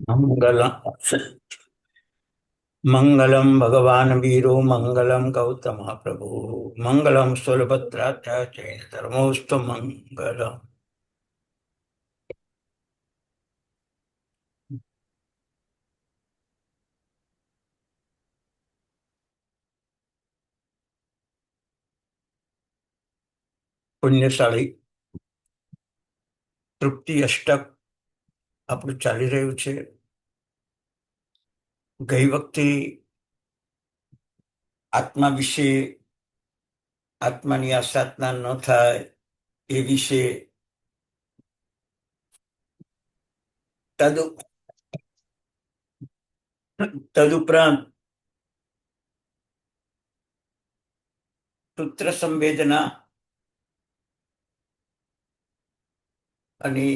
મંગલમ મંગલમ ભગવાન વીરો મંગલમ ગૌતમ પ્રભુ મંગલમ સુલભદ્રાચાર્ય ધર્મોસ્તુ મંગલમ. પુણ્યશાળી તૃપ્તિ અષ્ટક આપણું ચાલી રહ્યું છે. ગઈ વખતે આત્મા વિશે, આત્માની આ સાધના ન થાય એ વિશે, તદુ તદુપરાંત સૂત્ર સંવેદના અને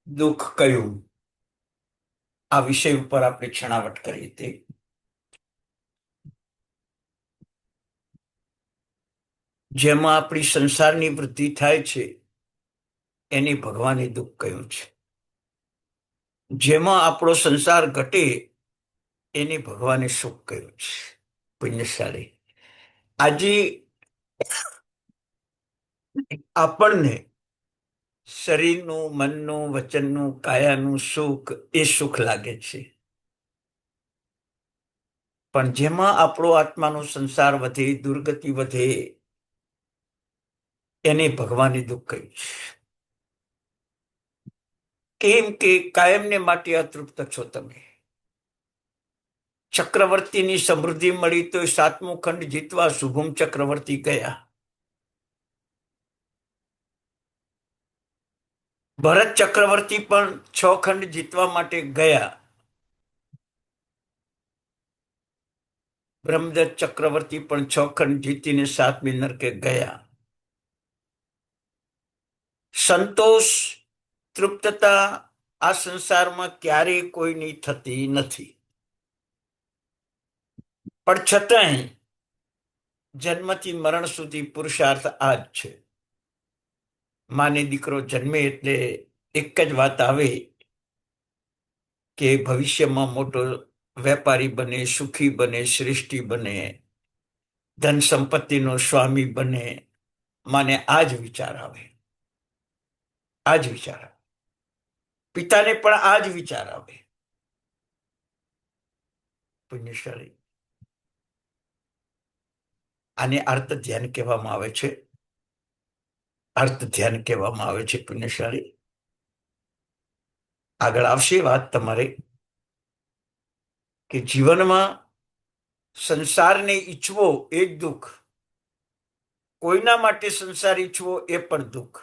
દુઃખ કયું, આ વિષય ઉપર આપણે છણાવટ કરી હતી. જેમાં આપણી સંસારની વૃદ્ધિ થાય છે એને ભગવાને દુઃખ કહ્યું છે. જેમાં આપણો સંસાર ઘટે એને ભગવાને સુખ કહ્યું છે. પુણ્યશાળી આજે આપણને શરીરનું, મનનું, વચનનું, કાયાનું સુખ એ સુખ લાગે છે. પણ જેમાં આપણો આત્માનો સંસાર વધે, દુર્ગતિ વધે, એને ભગવાને દુઃખ કહ્યું છે. કેમ કે કાયમને માટે અતૃપ્ત છો તમે. ચક્રવર્તીની સમૃદ્ધિ મળી તો સાતમું ખંડ જીતવા શુભમ ચક્રવર્તી ગયા. ભરત ચક્રવર્તી પણ 6 ખંડ જીતવા માટે ગયા. બ્રહ્મદત્ત ચક્રવર્તી પણ 6 ખંડ જીતીને 7મી નરકે ગયા. સંતોષ, તૃપ્તતા આ સંસારમાં ક્યારેય કોઈની થતી નથી. પણ છતાંય જન્મથી મરણ સુધી પુરુષાર્થ આ જ છે. માને દીકરો જન્મે એટલે એક જ વાત આવે કે ભવિષ્યમાં મોટો વેપારી બને, સુખી બને, શ્રેષ્ઠી બને, ધન સંપત્તિનો સ્વામી બને. માને આ જ વિચાર આવે, આ જ વિચાર આવે. પિતાને પણ આ જ વિચાર આવે. પુણ્યશાળી આને અર્થ ધ્યાન કહેવામાં આવે છે. અર્થ ધ્યાન કહેવામાં આવે છે. પુણ્યશાળી આગળ આવશે વાત તમારે કે જીવનમાં સંસારને ઈચ્છવો એ જ દુઃખ, કોઈના માટે સંસાર ઈચ્છવો એ પણ દુઃખ.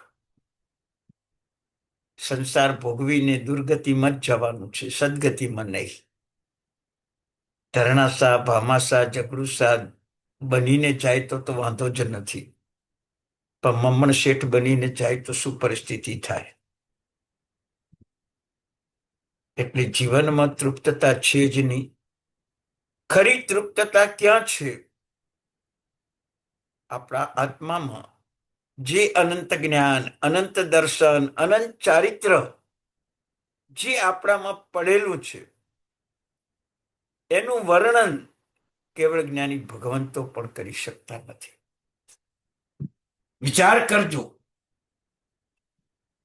સંસાર ભોગવીને દુર્ગતિમાં જ જવાનું છે, સદગતિમાં નહીં. ધરણાસા, ભામાસા, જગડુસા બનીને જાય તો વાંધો જ નથી, પણ મમ્મણ શેઠ બનીને જાય તો શું પરિસ્થિતિ થાય. એટલે જીવનમાં તૃપ્તતા છે જ નહીં. ખરી તૃપ્તતા ક્યાં છે? આપણા આત્મામાં જે અનંત જ્ઞાન, અનંત દર્શન, અનંત ચારિત્ર જે આપણામાં પડેલું છે એનું વર્ણન કેવળ જ્ઞાની ભગવંતો પણ કરી શકતા નથી. વિચાર કરજો,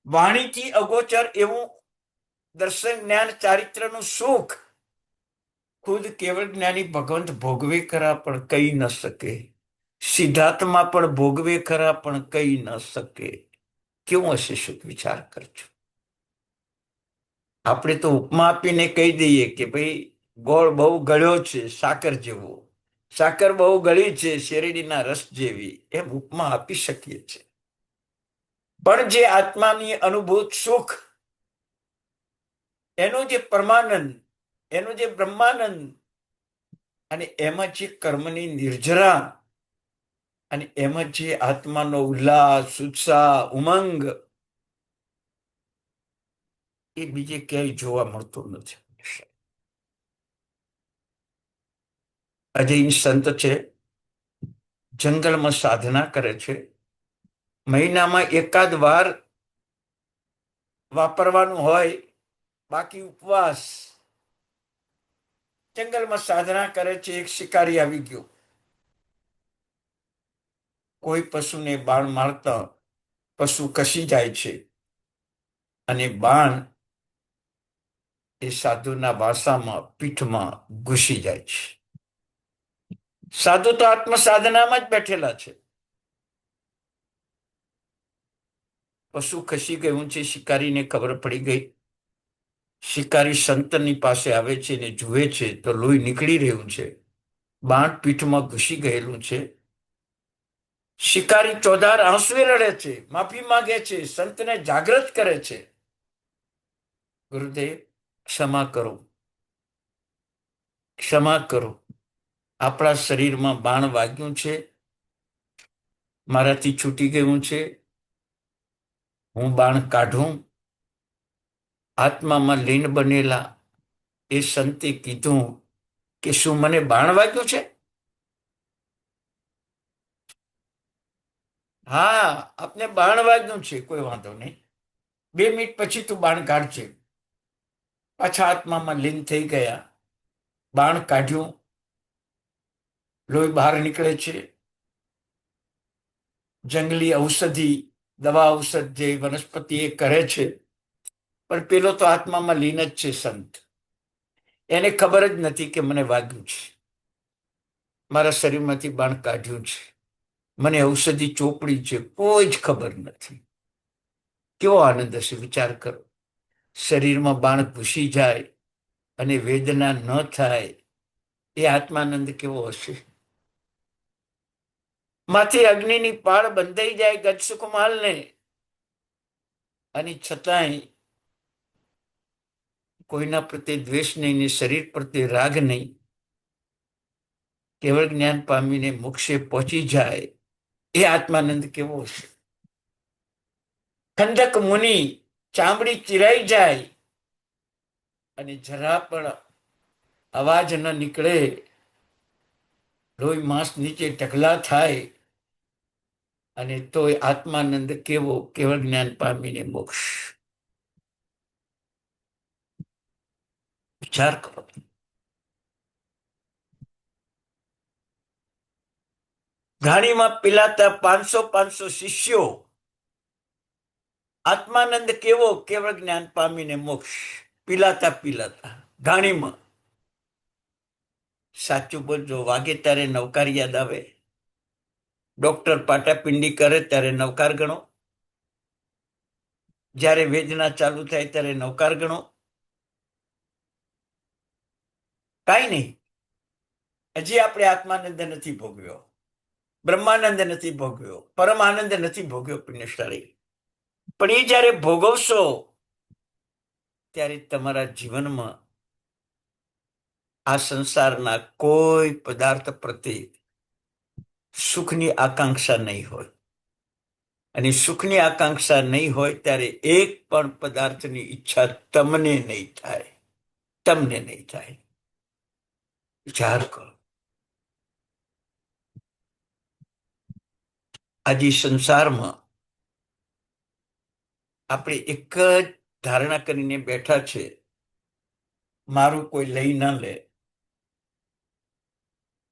વાણીથી અગોચર એવું દર્શન, જ્ઞાન, ચારિત્રનું સુખ ખુદ કેવળ જ્ઞાની ભગવંત ભોગવે ખરા પણ કહી ન શકે. સિદ્ધાર્થમાં પણ ભોગવે ખરા પણ કહી ન શકે. કેવું હશે સુખ? વિચાર કરજો. આપણે તો ઉપમા આપીને કહી દઈએ કે ભાઈ ગોળ બહુ ગળ્યો છે, સાકર જેવો, સાકર બહુ ગળી છે, શેરડીના રસ જેવી, એમ ઉપમા આપી શકીએ છીએ. પણ જે આત્માની અનુભૂત સુખ, એનું જે પરમાનંદ, એનું જે બ્રહ્માનંદ, અને એમાં જે કર્મની નિર્જરા, અને એમાં જે આત્માનો ઉલ્લાસ, ઉત્સાહ, ઉમંગ, એ બીજે ક્યાંય જોવા મળતો નથી. અજય સંત છે, જંગલમાં સાધના કરે છે. મહિનામાં એકાદ વાર વાપરવાનું હોય, બાકી ઉપવાસ. જંગલમાં સાધના કરે છે. એક શિકારી આવી ગયો. કોઈ પશુને બાણ મારતા પશુ ખસી જાય છે અને બાણ એ સાધુના ભાષામાં પીઠમાં ઘૂસી જાય છે. સાધુ તો આત્મ સાધનામાં જ બેઠેલા છે. પશુ ખસી ગયું છે. શિકારીને ખબર પડી ગઈ. શિકારી સંતની પાસે આવે છે ને જુએ છે તો લોહી નીકળી રહ્યું છે. બાણ પીઠમાં ઘૂસી ગયેલું છે. શિકારી ચોધાર આંસુએ રડે છે, માફી માંગે છે, સંતને જાગૃત કરે છે. ગુરુદેવ, ક્ષમા કરો, ક્ષમા કરો. આપણા શરીરમાં બાણ વાગ્યું છે, મારાથી છૂટી ગયું છે. હું બાણ કાઢું. આત્મામાં લીન બનેલા એ સંતે કીધું કે શું મને બાણ વાગ્યું છે? હા, આપને બાણ વાગ્યું છે, કોઈ વાંધો નહીં. 2 મિનિટ પછી તું બાણ કાઢજે. પાછા આત્મામાં લીન થઈ ગયા. બાણ કાઢ્યું. લોહી બહાર નીકળે છે. જંગલી ઔષધિ, દવા ઔષધ જે વનસ્પતિ એ કરે છે, પણ પેલો તો આત્મામાં લીન જ છે સંત. એને ખબર જ નથી કે મને વાગ્યું છે. મારા શરીરમાંથી બાણ કાઢ્યું છે. મને ઔષધિ ચોપડી છે, કોઈ જ ખબર નથી. કેવો આનંદ હશે, વિચાર કરો. શરીરમાં બાણ ઘૂસી જાય અને વેદના ન થાય, એ આત્માનંદ કેવો હશે. માથે અગ્નિની પાળ બંધાઈ જાય ગજસુકમાલને, અને છતાંય કોઈના પ્રત્યે દ્વેષ નહીં ને શરીર પ્રત્યે રાગ નહીં. કેવળ જ્ઞાન પામીને મોક્ષે પહોંચી જાય, એ આત્માનંદ કેવો હશે. ખંડક મુનિ ચામડી ચિરાઈ જાય અને જરા પણ અવાજ ન નીકળે, લોહી માંસ નીચે ઢગલા થાય, અને તોય આત્માનંદ કેવો, કેવળ જ્ઞાન પામીને મોક્ષ. વિચાર કરો. ઘાણીમાં પીલાતા 500 શિષ્યો, આત્માનંદ કેવો, કેવળ જ્ઞાન પામીને મોક્ષ. પીલાતા ઘાણીમાં. સાચું બોલજો, વાગે ત્યારે નવકાર યાદ આવે. ડોક્ટર પાટાપિંડી કરે ત્યારે નવકાર ગણો. જ્યારે વેદના ચાલુ થાય ત્યારે નવકાર ગણો. કાંઈ નહીં. હજી આપણે આત્માનંદ નથી ભોગવ્યો, બ્રહ્માનંદ નથી ભોગવ્યો, પરમાનંદ નથી ભોગવ્યો, પુણ્યશાળી. પણ એ જ્યારે ભોગવશો ત્યારે તમારા જીવનમાં આ સંસારના કોઈ પદાર્થ પ્રત્યે સુખની આકાંક્ષા નહીં હોય. અને સુખની આકાંક્ષા નહીં હોય ત્યારે એક પણ પદાર્થની ઈચ્છા તમને નહીં થાય. તમને નહીં થાય. વિચાર કરો. આજે સંસારમાં આપણે એક જ ધારણા કરીને બેઠા છે, મારું કોઈ લઈ ન લે.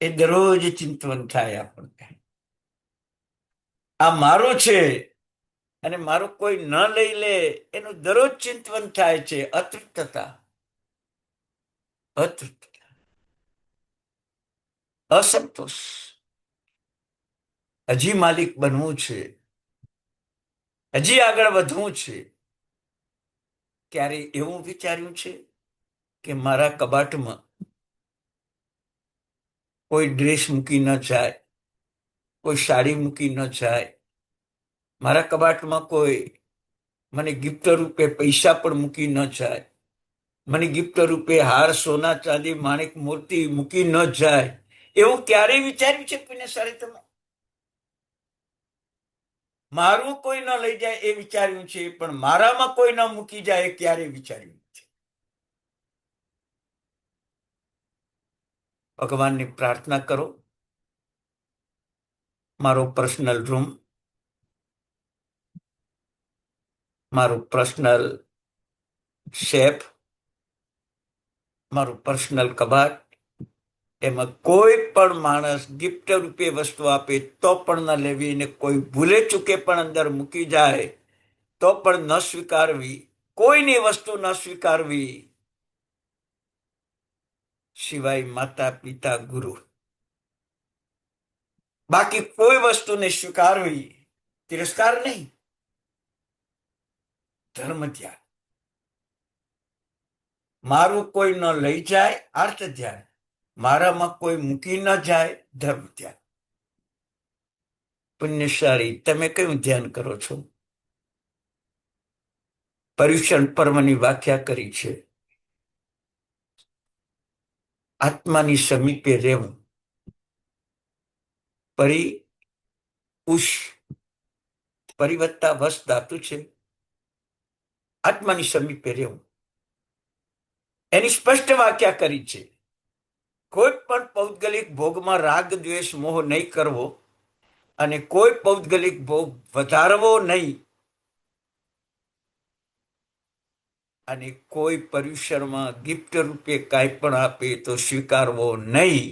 એ દરરોજ ચિંતન થાય આપણને. આ મારું છે અને મારું કોઈ ન લઈ લે, એનું દરરોજ ચિંતન થાય છે. અતૃપ્તતા, અતૃપ્તતા, અસંતોષ. હજી માલિક બનવું છે, હજી આગળ વધવું છે. ક્યારે એવું વિચાર્યું છે કે મારા કબાટમાં કોઈ ડ્રેસ મૂકી ન જાય, કોઈ સાડી મૂકી ન જાય, મારા કબાટમાં કોઈ મને ગિફ્ટ રૂપે પૈસા પણ મૂકી ન જાય, મને ગિફ્ટ રૂપે હાર, સોના, ચાંદી, માણેક, મૂર્તિ મૂકી ન જાય, એવું ક્યારેય વિચાર્યું છે કોઈને? સારી તમે મારું કોઈ ન લઈ જાય એ વિચાર્યું છે, પણ મારામાં કોઈ ન મૂકી જાય એ ક્યારેય વિચાર્યું છે? ભગવાનની પ્રાર્થના કરો, મારો પર્સનલ રૂમ, મારું પર્સનલ શેફ, મારું પર્સનલ કબાટ, એમાં કોઈ પણ માણસ ગિફ્ટ રૂપે વસ્તુ આપે તો પણ ન લેવી, ને કોઈ ભૂલે ચૂકે પણ અંદર મૂકી જાય તો પણ ન સ્વીકારવી. કોઈની વસ્તુ ન સ્વીકારવી સિવાય માતા પિતા ગુરુ. બાકી કોઈ વસ્તુને સ્વીકારવી તિરસ્કાર નહીં, ધર્મ ત્યાગ. મારું કોઈ ન લઈ જાય અર્થ ધ્યાન, મારામાં કોઈ મૂકી ન જાય ધર્મ ત્યાગ. પુણ્યશાળી, તમે કયું ધ્યાન કરો છો? પર્યુષણ પર્વની વ્યાખ્યા કરી છે, આત્માની સમીપે રહેવું. ઉષ પરિવત્તા વસ ધાતુ છે. આત્માની સમીપે રહેવું એની સ્પષ્ટ વ્યાખ્યા કરી છે. કોઈ પણ પૌદ્ગલિક ભોગમાં રાગ દ્વેષ મોહ નહીં કરવો, અને કોઈ પૌદ્ગલિક ભોગ વધારવો નહીં, અને કોઈ પર્યુષણમાં ગિફ્ટ રૂપે કાંઈ પણ આપે તો સ્વીકારવો નહીં.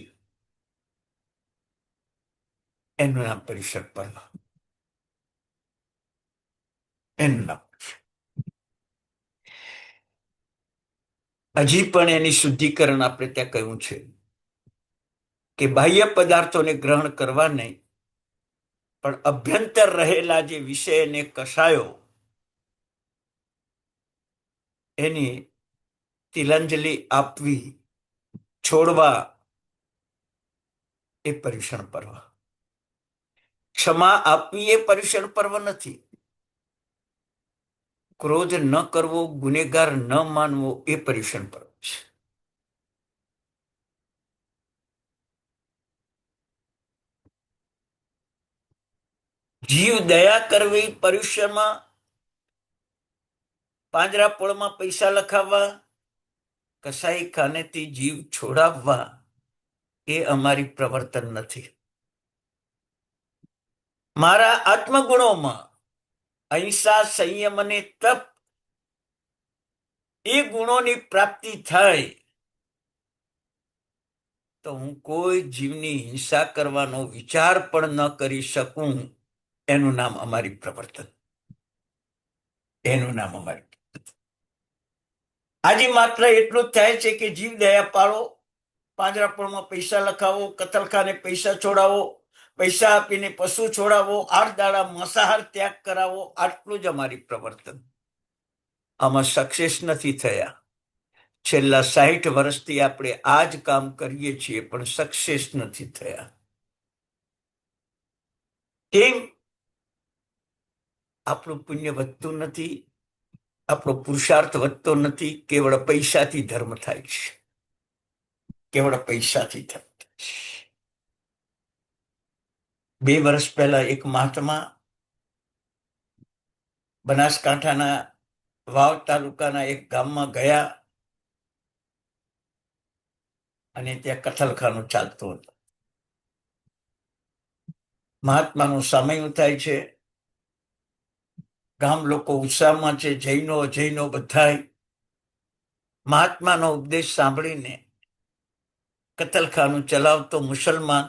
એનું નામ પર્યુષણ પર્વ. એનું નામ. હજી પણ એની શુદ્ધિકરણ આપણે ત્યાં કહ્યું છે કે બાહ્ય પદાર્થોને ગ્રહણ કરવા નહીં, પણ અભ્યંતર રહેલા જે વિષય અને કષાયો એની તિલાંજલિ આપવી, છોડવા, એ પર્યુષણ પર્વ. ક્ષમા આપવી એ પર્યુષણ પર્વ નથી. ક્રોધ ન કરવો, ગુનેગાર ન માનવો, એ પર્યુષણ પર્વ છે. જીવ દયા કરવી પર્યુષણમાં, પાંજરાપોળમાં પૈસા લખાવવા, કસાઈ ખાનેથી જીવ છોડાવવા, એ અમારી પ્રવર્તન નથી. મારા આત્મગુણોમાં અહિંસા, સંયમ અને તપ, એ ગુણોની પ્રાપ્તિ થાય તો હું કોઈ જીવની હિંસા કરવાનો વિચાર પણ ન કરી શકું. એનું નામ અમારી પ્રવર્તન. એનું નામ અમારી. આજે માત્ર એટલું જ થાય છે કે જીવ દયા પાડો, પાંજરાપોળમાં પૈસા લખાવો, કતલખાને પૈસા છોડાવો, પૈસા આપીને પશુ છોડાવો, 8 દાડા માંસાહાર ત્યાગ કરાવો, આટલું જ અમારી પ્રવર્તન. આમાં સક્સેસ નથી થયા. છેલ્લા 60 વર્ષથી આપણે આ જ કામ કરીએ છીએ, પણ સક્સેસ નથી થયા. કેમ? આપણું પુણ્ય વધતું નથી, આપણો પુરુષાર્થ વધતો નથી. કેવળ પૈસાથી ધર્મ થાય છે. કેવળ પૈસાથી ધર્મ થાય છે. 2 વર્ષ પહેલા એક મહાત્મા બનાસકાંઠાના વાવ તાલુકાના એક ગામમાં ગયા, અને ત્યાં કતલખાનું ચાલતું હતું. મહાત્માનું સામયું થાય છે. ગામ લોકો ઉત્સાહમાં છે, જૈનો અજૈનો બધાય. મહાત્માનો ઉપદેશ સાંભળીને કતલખાનું ચલાવતો મુસલમાન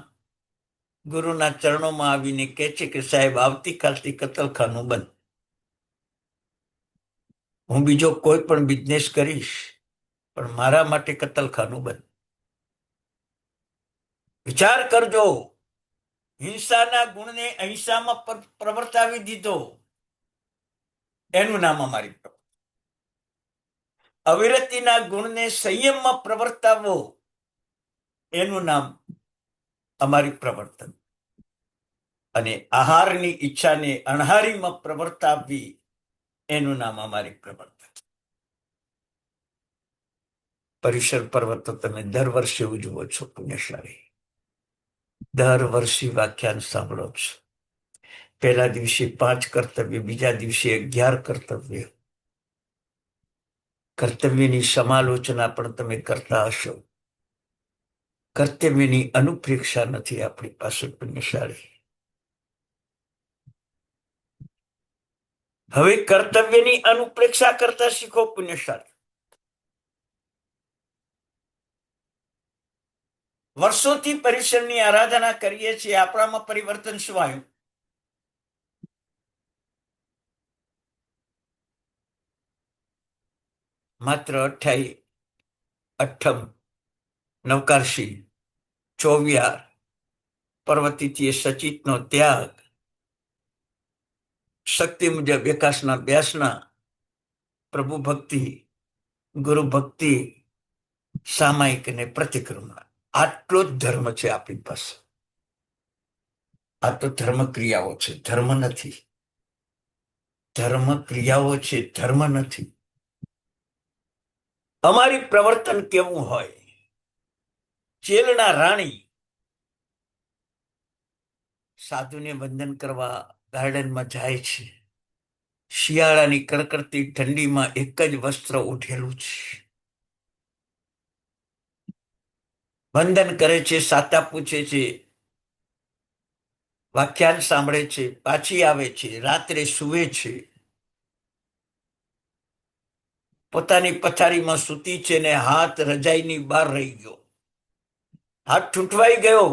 ગુરુના ચરણોમાં આવીને કહે છે કે સાહેબ, આવતીકાલથી કતલખાનું બંધ. હું બીજો કોઈ પણ બિઝનેસ કરીશ, પણ મારા માટે કતલખાનું બંધ. વિચાર કરજો, હિંસાના ગુણને અહિંસામાં પ્રવર્તાવી દીધો. એનું નામ અમારી પ્રવૃત્તિ. અવિરતિના ગુણને સંયમમાં પ્રવર્તાવવો, એનું નામ અમારી પ્રવર્તન. અને આહારની ઈચ્છાને અણહારીમાં પ્રવર્તાવવી, એનું નામ અમારી પ્રવર્તન. પર્યુષણ પર્વ તો તમે દર વર્ષે ઉજવો છો પુણ્યશાળી. દર વર્ષે વ્યાખ્યાન સાંભળો છો. પહેલા દિવસે 5 કર્તવ્ય, બીજા દિવસે 11 કર્તવ્ય. કર્તવ્યની સમાલોચના પણ તમે કરતા હશો. કર્તવ્યની અનુપ્રેક્ષા નથી આપણી પાસે પુણ્યશાળી. હવે કર્તવ્યની અનુપ્રેક્ષા કરતા શીખો પુણ્યશાળી. વર્ષોથી પરિસરની આરાધના કરીએ છીએ, આપણામાં પરિવર્તન શું આવ્યું? માત્ર અઠ્યાઈ, અઠ્ઠમ, નવકારશી, ચોવિયાર, પર્વતીથી સચિતનો ત્યાગ, શક્તિ મુજબ એકાસના બ્યાસના, પ્રભુ ભક્તિ, ગુરુ ભક્તિ, સામાયિક અને પ્રતિક્રમણ, આટલો જ ધર્મ છે આપણી પાસે. આ તો ધર્મ ક્રિયાઓ છે, ધર્મ નથી. ધર્મ ક્રિયાઓ છે, ધર્મ નથી. અમારી પ્રવર્તન કેવું હોય? ચેલના રાણી સાધુને વંદન કરવા ગાર્ડનમાં જાય છે. શિયાળાની કડકડતી ઠંડીમાં એક જ વસ્ત્ર ઓઢેલું છે. વંદન કરે છે, સાતા પૂછે છે, વ્યાખ્યાન સાંભળે છે, પાછી આવે છે, રાત્રે સૂવે છે. પોતાની પથારીમાં સૂતી છે ને હાથ રજાઈની બહાર રહી ગયો, હાથ ઠૂંઠવાઈ ગયો.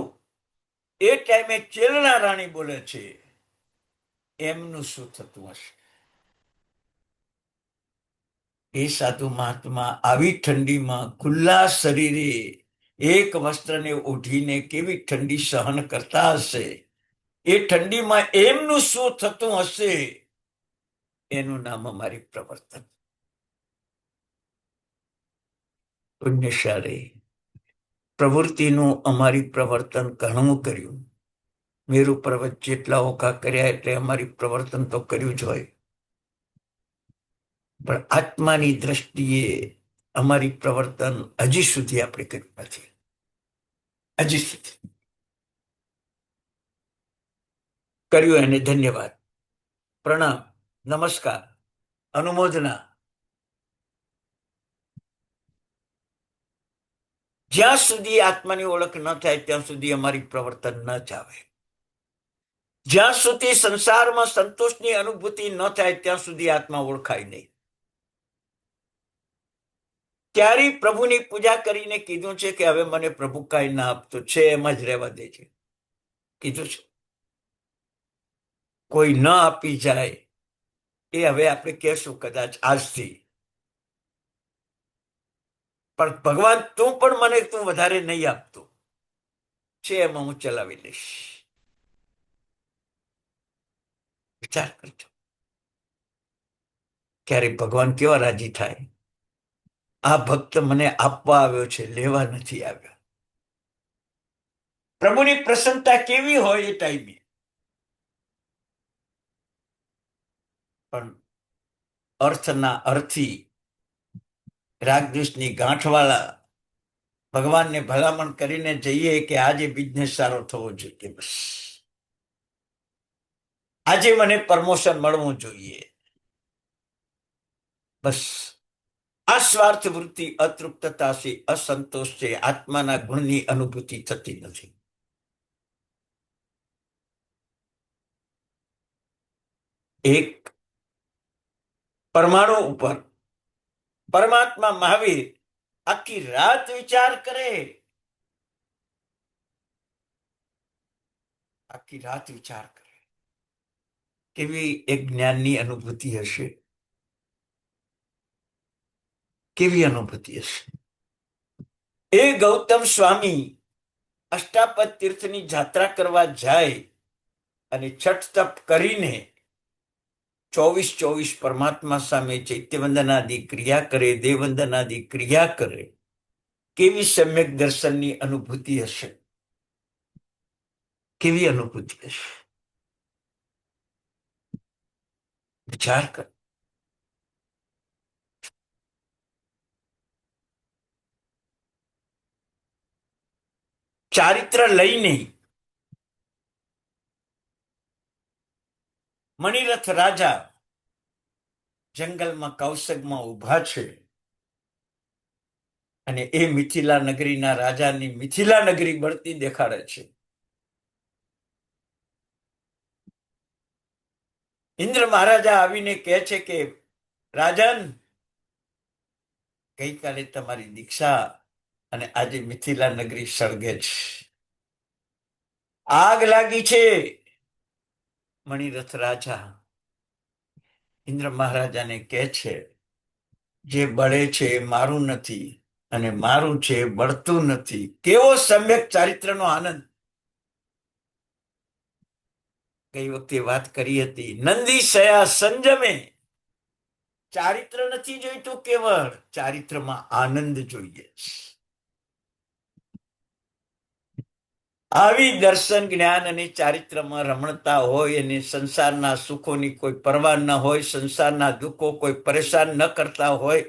એ ટાઈમે ચેલના રાણી બોલે છે, એમનું શું થતું હશે? એ સાધુ મહાત્મા આવી ઠંડીમાં ખુલ્લા શરીરે એક વસ્ત્રને ઓઢીને કેવી ઠંડી સહન કરતા હશે? એ ઠંડીમાં એમનું શું થતું હશે? એનું નામ અમારી પ્રવર્તન. પુણ્યશાળી પ્રવૃત્તિનું અમારી પ્રવર્તન ઘણું કર્યું. મેરુ પર્વત જેટલા ઓખા કર્યા એટલે અમારી પ્રવર્તન તો કર્યું જ હોય, પણ આત્માની દ્રષ્ટિએ અમારી પ્રવર્તન હજી સુધી આપણે કર્યું નથી. હજી સુધી કર્યું એને ધન્યવાદ, પ્રણામ, નમસ્કાર, અનુમોદના. જ્યાં સુધી આત્માની ઓળખ ન થાય ત્યાં સુધી અમારી પ્રવર્તન ન જ આવે. જ્યાં સુધી સંસારમાં સંતોષની અનુભૂતિ ન થાય ત્યાં સુધી આત્મા ઓળખાય નહીં. ત્યારે પ્રભુની પૂજા કરીને કીધું છે કે હવે મને પ્રભુ કાંઈ ના આપતો છે, એમ જ રહેવા દે છે, કીધું છે. કોઈ ન આપી જાય એ હવે આપણે કહેશું કદાચ આજથી, પણ ભગવાન તું પણ મને તું વધારે નહીં આપતો છે, એમાં હું ચલાવી લઈશ. વિચાર કરજો, ક્યારે ભગવાન કેવા રાજી થાય? આ ભક્ત મને આપવા આવ્યો છે, લેવા નથી આવ્યો. પ્રભુની પ્રસન્નતા કેવી હોય એ ટાઈમે. પણ અર્થના અર્થી, રાગદ્વેષની ગાંઠવાળા ભગવાનને ભલામણ કરીને જઈએ કે આજે બિઝનેસ સારો થવો જોઈએ, બસ આજે મને પ્રમોશન મળવું જોઈએ, બસ. આ સ્વાર્થ વૃત્તિ, અતૃપ્તતા છે, અસંતોષ છે, આત્માના ગુણની અનુભૂતિ થતી નથી. એક પરમાણુ ઉપર પરમાત્મા મહાવીર આખી રાત વિચાર કરે, આખી રાત વિચાર કરે. કેવી એક જ્ઞાનની અનુભૂતિ હશે, કેવી અનુભૂતિ હશે. એ ગૌતમ સ્વામી અષ્ટાપદ તીર્થની જાત્રા કરવા જાય અને છઠ તપ કરીને 24 પરમાત્મા સામે ચૈત્યવંદનાદિ ક્રિયા કરે, દેવવંદનાદિ ક્રિયા કરે. કેવી સમ્યક દર્શનની અનુભૂતિ હશે, કેવી અનુભૂતિ હશે, વિચાર કર. ચારિત્ર લઈને મણિરથ રાજા જંગલમાં કૌશગમાં ઉભા છે અને એ મિથિલા નગરીના રાજાની મિથિલા નગરી બળતી દેખાડે છે. ઇન્દ્ર મહારાજા આવીને કહે છે કે રાજન, ગઈકાલે તમારી દીક્ષા અને આજે મિથિલા નગરી સળગે છે. આગ લાગી છે. મણિરથ રાજા ઇન્દ્ર મહારાજાને કહે છે, જે બળે છે એ મારું નથી અને મારું છે એ બળતું નથી. કેવો સમ્યક ચારિત્રનો આનંદ! ગઈ વખતે વાત કરી હતી, નંદી સયા સંજમે. ચારિત્ર નથી જોઈતું, કેવળ ચારિત્રમાં આનંદ જોઈએ. આવી દર્શન જ્ઞાન અને ચારિત્રમાં રમણતા હોય અને સંસારના સુખોની કોઈ પરવા ન હોય, સંસારના દુઃખો કોઈ પરેશાન ન કરતા હોય,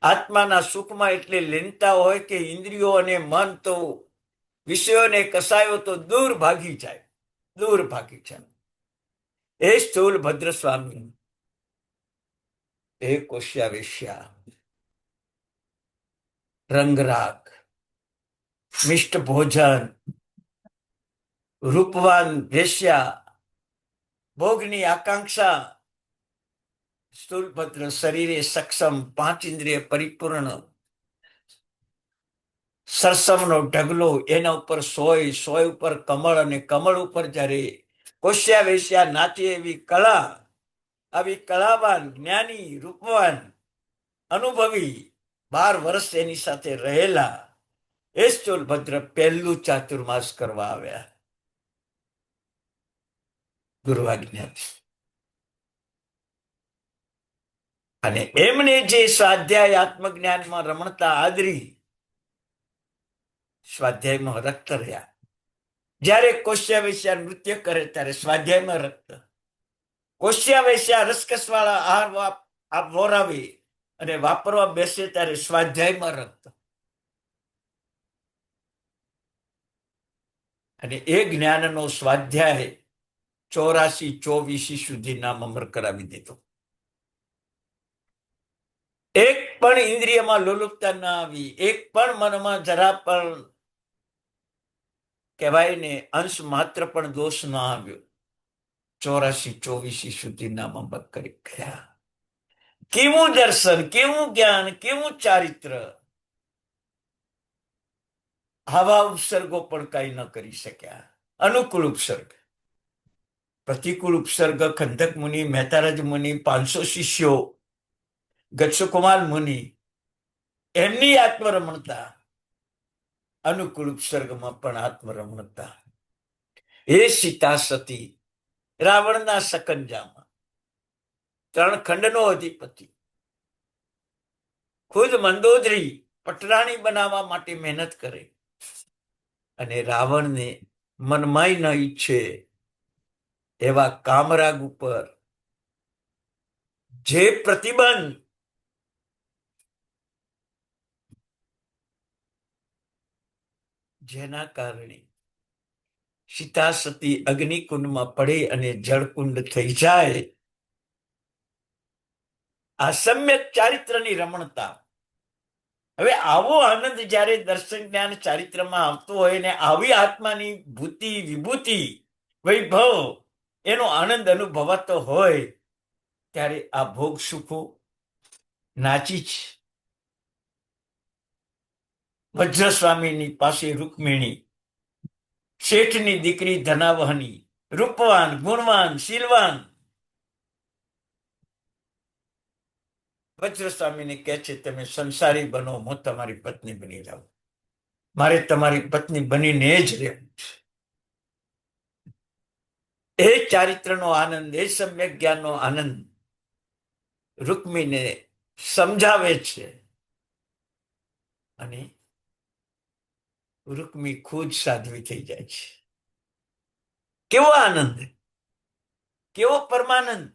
આત્માના સુખમાં એટલે લીનતા હોય કે ઇન્દ્રિયો અને મન તો વિષયોને કસાયો તો દૂર ભાગી જાય, દૂર ભાગી જાય. એ સ્થૂલ ભદ્ર સ્વામી, એ કોશ્યાવેશ્યા, રંગરાગ, મિષ્ટ ભોજન, રૂપવાન વેશ્યા, ભોગની આકાંક્ષા, સ્થૂલભદ્ર શરીરે સક્ષમ, પાંચ ઇન્દ્રિય પરિપૂર્ણ, સરસમનો ઢગલો, એના ઉપર સોય, સોય ઉપર કમળ અને કમળ ઉપર જ્યારે કોશ્યા વેશ્યા નાચે એવી કળા, આવી કળાવાન, જ્ઞાની, રૂપવાન, અનુભવી, 12 વર્ષ એની સાથે રહેલા એ સ્થૂલભદ્ર પહેલું ચાતુર્માસ કરવા આવ્યા ગુરુઆજ્ઞાથી. અને એમને જે સ્વાધ્યાય આત્મજ્ઞાનમાં રમણતા આદરી, સ્વાધ્યાયમાં રક્ત રહ્યા. જ્યારે કોશ્યા વેશ્યા નૃત્ય કરે ત્યારે સ્વાધ્યાયમાં રક્ત. કોશ્યા વેશ્યા રસકસવાળા આહાર વોરાવે અને વાપરવા બેસે ત્યારે સ્વાધ્યાયમાં રક્ત. અને એ જ્ઞાનનો સ્વાધ્યાય 84-24 સુધી નામ અમર કરાવી દીધો. એક પણ ઇન્દ્રિયમાં લોલુપતા ના આવી, એક પણ મનમાં જરા પણ કહેવાય ને અંશ માત્ર પણ દોષ ન આવ્યો. 84-24 સુધી નામ અમર કરી ગયા. કેવું દર્શન, કેવું જ્ઞાન, કેવું ચારિત્ર! આવા ઉપસર્ગો પણ કઈ ન કરી શક્યા. અનુકૂળ ઉપસર્ગ, પ્રતિકૂળ ઉપસર્ગ, ખંડક મુનિ, મહેતારાજ મુનિ, 500 શિષ્યો, ગચ્છકુમાર મુનિ, એમની આત્મરમણતા, અનુકૂળ ઉપસર્ગમાં પણ આત્મરમણતા. એ સીતા સતી, રાવણના સકંજામાં, 3 ખંડનો અધિપતિ, ખુદ મંદોદરી પટરાણી બનાવવા માટે મહેનત કરે અને રાવણને મનમાય ન ઈચ્છે એવા કામરાગ ઉપર જે પ્રતિબંધ, જેના કારણે સીતા સતી અગ્નિકુંડમાં પડે અને જળકુંડ થઈ જાય. આ સમ્યક ચારિત્રની રમણતા. હવે આવો આનંદ જ્યારે દર્શન જ્ઞાન ચારિત્રમાં આવતો હોય ને આવી આત્માની ભૂતિ, વિભૂતિ, વૈભવ, એનો આનંદ અનુભવાતો હોય ત્યારે આ ભોગ સુખો નાચી જ. વજ્રસ્વામીની પાસે રૂકમિણી, શેઠની દીકરી ધનાવહની, રૂપવાન, ગુણવાન, શીલવાન. વજ્રસ્વામીને કહે છે, તમે સંસારી બનો, હું તમારી પત્ની બની જાઉં. મારે તમારી પત્ની બનીને જ રહેવું છે. એ ચારિત્રનો આનંદ, એ સમ્યક જ્ઞાનનો આનંદ રૂકમીને સમજાવે છે અને રૂકમી ખુદ સાધ્વી થઈ જાય છે. કેવો આનંદ, કેવો પરમાનંદ!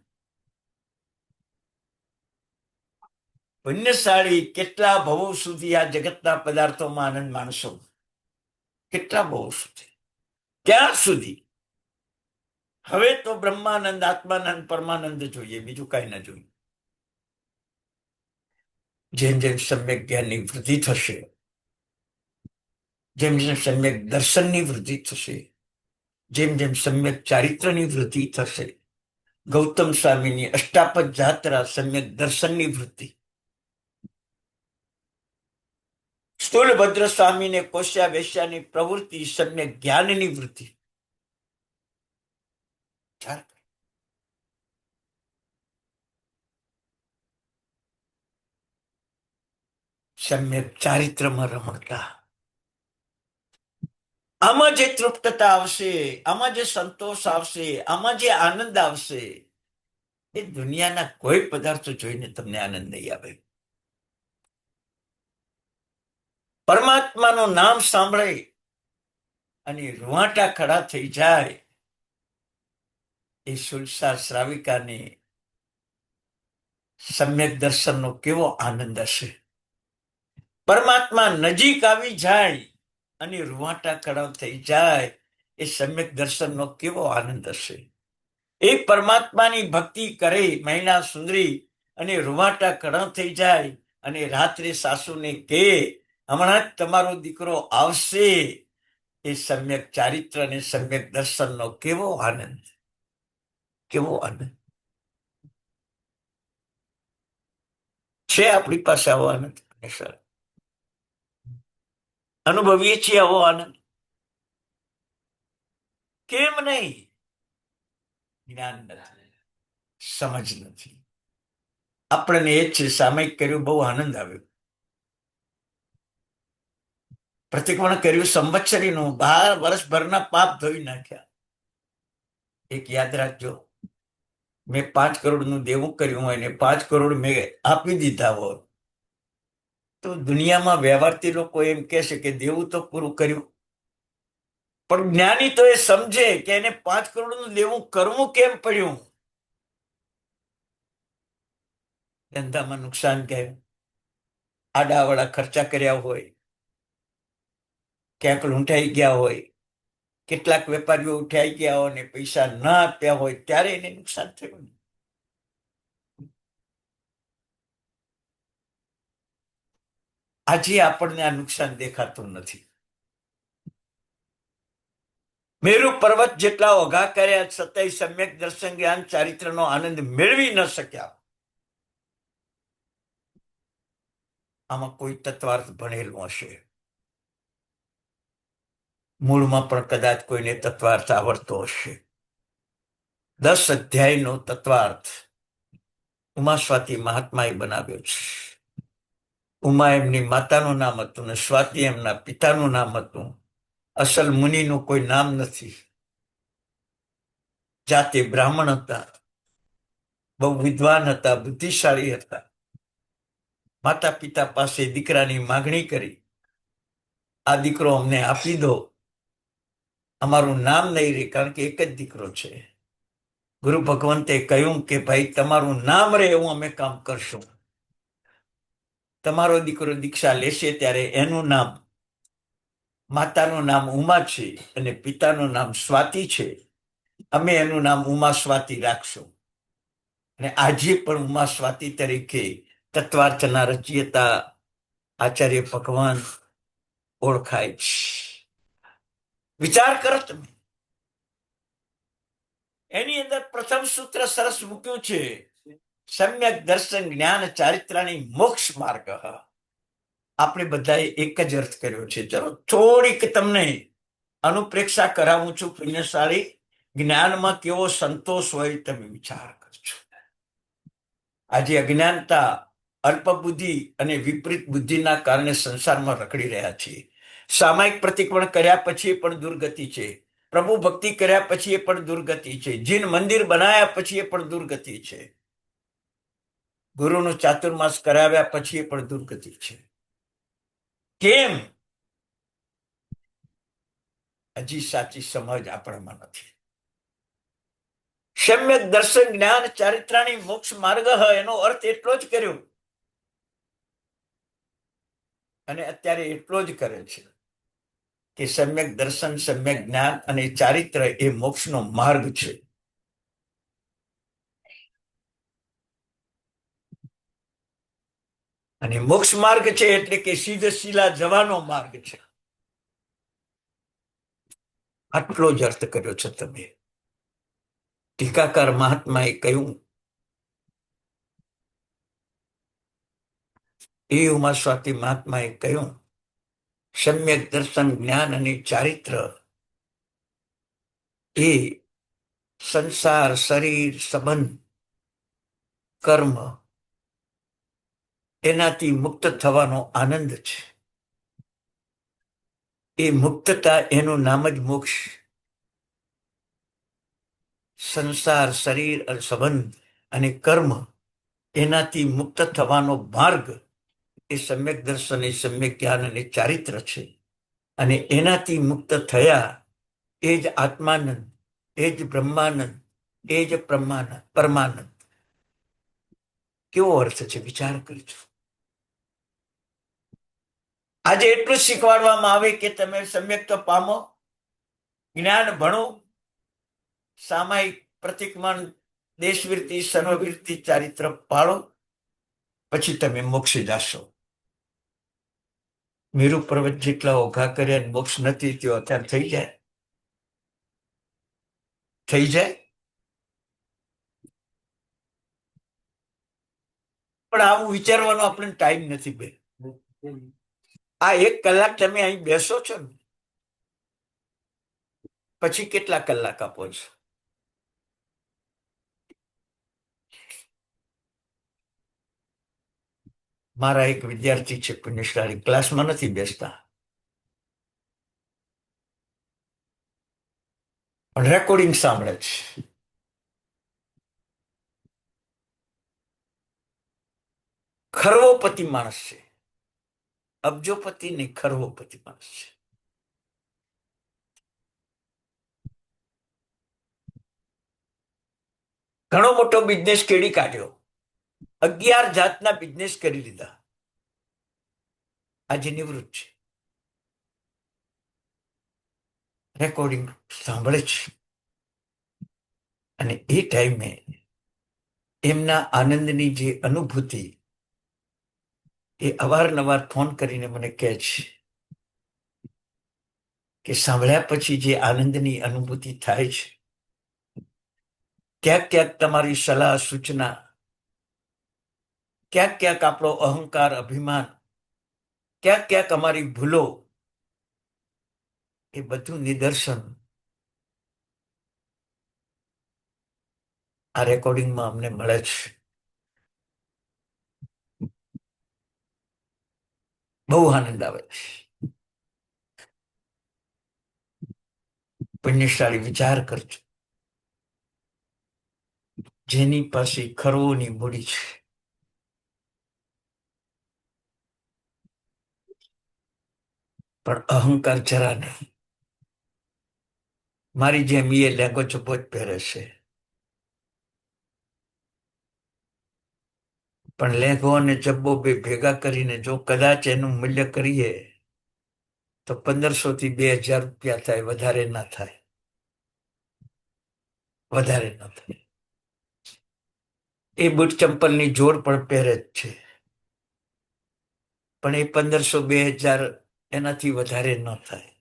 પુણ્યશાળી કેટલા ભવો સુધી આ જગતના પદાર્થોમાં આનંદ માણશો, કેટલા ભવો સુધી, ક્યાં સુધી? હવે તો બ્રહ્માનંદ, આત્માનંદ, પરમાનંદ જોઈએ, બીજું કઈ ના જોઈએ. જેમ જેમ સમ્યક જ્ઞાનની વૃદ્ધિ થશે, જેમ જેમ સમ્યક દર્શનની વૃદ્ધિ થશે, જેમ જેમ સમ્યક ચારિત્રની વૃદ્ધિ થશે, ગૌતમ સ્વામીની અષ્ટાપદ જાત્રા સમ્યક દર્શનની વૃદ્ધિ, સ્થૂલભદ્ર સ્વામીને કોશ્યા વેશ્યાની પ્રવૃત્તિ સમ્યક જ્ઞાનની વૃત્તિ. સમ્યક ચારિત્રમાં રમણતા. આમાં જે તૃપ્તતા આવશે, આમાં જે સંતોષ આવશે, આમાં જે આનંદ આવશે, એ દુનિયાના કોઈ પદાર્થો જોઈને તમને આનંદ નહીં આવે. પરમાત્માનું નામ સાંભળે અને રૂવાટા ખડા થઈ જાય, એ સુલસા શ્રાવિકાને સમ્યક દર્શનનો કેવો આનંદ હશે. પરમાત્મા નજીક આવી જાય અને રૂવાટા ખડા થઈ જાય, એ સમ્યક દર્શનનો કેવો આનંદ હશે. એ પરમાત્માની ભક્તિ કરે મહિલા સુંદરી અને રૂવાટા ખડા થઈ જાય અને રાત્રે સાસુને કહે હમણાં જ તમારો દીકરો આવશે, એ સમ્યક ચારિત્ર અને સમ્યક દર્શનનો કેવો આનંદ, કેવો આનંદ છે. આપણી પાસે આવો આનંદ અનુભવીએ છીએ. આવો આનંદ કેમ નહીં? જ્ઞાન નથી, સમજ નથી. આપણને એ જ છે, સામયિક કર્યું, બહુ આનંદ આવ્યો. પ્રતિક્રમણ કર્યું સંવત્સરીનું, 12 વર્ષભરના પાપ ધોઈ નાખ્યા. એક યાદ રાખજો, મેં 5 કરોડનું દેવું કર્યું હોય ને 5 કરોડ મેં આપી દીધા હોય, તો દુનિયામાં વ્યવહારથી લોકો એમ કહેશે કે દેવું તો પૂરું કર્યું. પણ જ્ઞાની તો એ સમજે કે એને 5 કરોડનું દેવું કરવું કેમ પડ્યું. ધંધામાં નુકસાન ગયું, આડાવાળા ખર્ચા કર્યા હોય, ક્યાંક લૂંટાઈ ગયા હોય, કેટલાક વેપારીઓ ઉઠાઈ ગયા હોય ને પૈસા ના આપ્યા હોય, ત્યારે એને નુકસાન થયું. આજે આપણને આ નુકસાન દેખાતું નથી. મેરુ પર્વત જેટલા ઓઘા કર્યા છતાંય સમ્યક દર્શન જ્ઞાન ચારિત્રનો આનંદ મેળવી ન શક્યા. આમાં કોઈ તત્વાર્થ ભણેલું હશે, મૂળમાં પણ કદાચ કોઈને તત્વાર્થ આવડતો હશે. 10 અધ્યાયનો તત્વાર્થ ઉમા સ્વાતિ મહાત્માએ બનાવ્યો છે. ઉમા એમની માતાનું નામ હતું ને સ્વાતિ એમના પિતાનું નામ હતું. અસલ મુનિનું કોઈ નામ નથી. જાતે બ્રાહ્મણ હતા, બહુ વિદ્વાન હતા, બુદ્ધિશાળી હતા. માતા પિતા પાસે દીકરાની માગણી કરી, આ દીકરો અમને આપી દો, અમારું નામ નહીં રહે, કારણ કે એક જ દીકરો છે. ગુરુ ભગવંતે કહ્યું કે ભાઈ તમારું નામ રહે એવું અમે કામ કરશું. તમારો દીકરો દીક્ષા લેશે ત્યારે એનું નામ, માતાનું નામ ઉમા છે અને પિતાનું નામ સ્વાતિ છે, અમે એનું નામ ઉમા સ્વાતિ રાખશું. અને આજે પણ ઉમા સ્વાતિ તરીકે તત્વાર્થના રચયિતા આચાર્ય ભગવાન ઓળખાય છે. વિચાર કરો તમે. એની અંદર પ્રથમ સૂત્ર સરસ મૂક્યું છે, સમ્યક દર્શન જ્ઞાન ચારિત્રની મોક્ષ માર્ગ. આપણે બધાએ એક જ અર્થ કર્યો છે. ચલો થોડીક તમને અનુપ્રેક્ષા કરાવું છું. પુણ્યશાળી જ્ઞાનમાં કેવો સંતોષ હોય તમે વિચાર કરજો. આજે અજ્ઞાનતા, અલ્પ બુદ્ધિ અને વિપરીત બુદ્ધિના કારણે સંસારમાં રખડી રહ્યા છીએ. સામાયિક પ્રતિક્રમણ કર્યા પછી પણ દુર્ગતિ છે, પ્રભુ ભક્તિ કર્યા પછી એ પણ દુર્ગતિ છે, જીન મંદિર બનાવ્યા પછી એ પણ દુર્ગતિ છે, ગુરુનું ચાતુર્માસ કરાવ્યા પછી એ પણ દુર્ગતિ છે. કેમ? હજી સાચી સમજ આપણામાં નથી. સમ્યક દર્શન જ્ઞાન ચારિત્રાની મોક્ષ માર્ગ એનો અર્થ એટલો જ કર્યો અને અત્યારે એટલો જ કરે છે કે સમ્યક દર્શન, સમ્યક જ્ઞાન અને ચારિત્ર એ મોક્ષનો માર્ગ છે. અને મોક્ષ માર્ગ છે એટલે કે સીધે સીધા જવાનો માર્ગ છે. આટલો જ અર્થ કર્યો છે તમે. ટીકાકાર મહાત્માએ કહ્યું, એ ઉમા સ્વાતિ મહાત્માએ કહ્યું સમ્યક દર્શન, જ્ઞાન અને ચારિત્ર એ સંસાર, શરીર, સંબંધ, કર્મ એનાથી મુક્ત થવાનો આનંદ છે. એ મુક્તતા, એનું નામ જ મોક્ષ. સંસાર, શરીર, સંબંધ અને કર્મ એનાથી મુક્ત થવાનો માર્ગ એ સમ્યક દર્શન, એ સમ્યક જ્ઞાન અને ચારિત્ર છે. અને એનાથી મુક્ત થયા એ જ આત્માનંદ, એ જ બ્રહ્માનંદ, એ જ પરમાનંદ. કેવો અર્થ છે, વિચાર કરજો. આજે એટલું શીખવાડવામાં આવે કે તમે સમ્યક તો પામો, જ્ઞાન ભણો, સામાયિક પ્રતિક્રમણ, દેશવૃત્તિ, સર્વવૃત્તિ, ચારિત્ર પાળો, પછી તમે મોક્ષે જાશો. મેરુ પર્વત જેટલા ઓઘા કર્યા મોક્ષ નથી થયો, અત્યારે થઈ જાય? થઈ જાય? પણ આવું વિચારવાનો આપણને ટાઈમ નથી બે. આ 1 કલાક તમે અહીં બેસો છો ને, પછી કેટલા કલાક આપો છો? મારા એક વિદ્યાર્થી છે પુણ્યશાળી, ક્લાસમાં નથી બેસતા, પણ રેકોર્ડિંગ સાંભળે છે. ખરવોપતિ માણસ છે, અબજોપતિ નહીં, ખરવોપતિ માણસ છે. ઘણો મોટો બિઝનેસ કેડી કાઢ્યો, 11 જાતના બિઝનેસ કરી લીધા, આજે નિવૃત્ત છે. રેકોર્ડિંગ સાંભળે છે, અને એ ટાઈમે એમના આનંદની જે અનુભૂતિ એ અવારનવાર ફોન કરીને મને કહે છે કે સાંભળ્યા પછી જે આનંદની અનુભૂતિ થાય છે, ક્યાંક ક્યાંક તમારી સલાહ, સૂચના, ક્યાંક ક્યાંક આપણો અહંકાર, અભિમાન, ક્યાંક ક્યાંક અમારી ભૂલો, એ બધું નિદર્શન આ રેકોર્ડિંગમાં અમને મળે છે. બહુ આનંદ આવે છે. પુણ્યશાળી, વિચાર કરજો, જેની પાસે ખરવોની મૂડી છે, પણ અહંકાર જરા નહીં. મારી જેમ એ લેંગો ચપ્પો જ પહેરે છે, પણ લેંગો અને જબ્બો બે ભેગા કરીને જો કદાચ એનું મૂલ્ય કરીએ તો 1500 થી 2000 રૂપિયા થાય, વધારે ના થાય, વધારે ના થાય. એ બુટ ચંપલની જોડ પણ પહેરે જ છે, પણ એ 1500-2000 એનાથી વધારે ન થાય.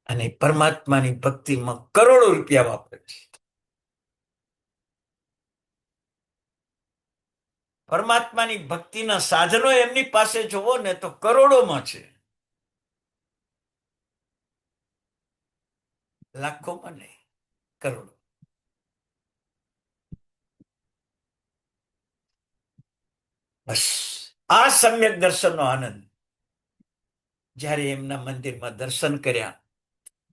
અને પરમાત્માની ભક્તિમાં કરોડો રૂપિયા વાપરે છે. પરમાત્માની ભક્તિના સાધનો એમની પાસે જોવો ને તો કરોડોમાં છે, લાખોમાં નહીં, કરોડો. બસ આ સમ્યક દર્શનનો આનંદ, જ્યારે એમના મંદિરમાં દર્શન કર્યા,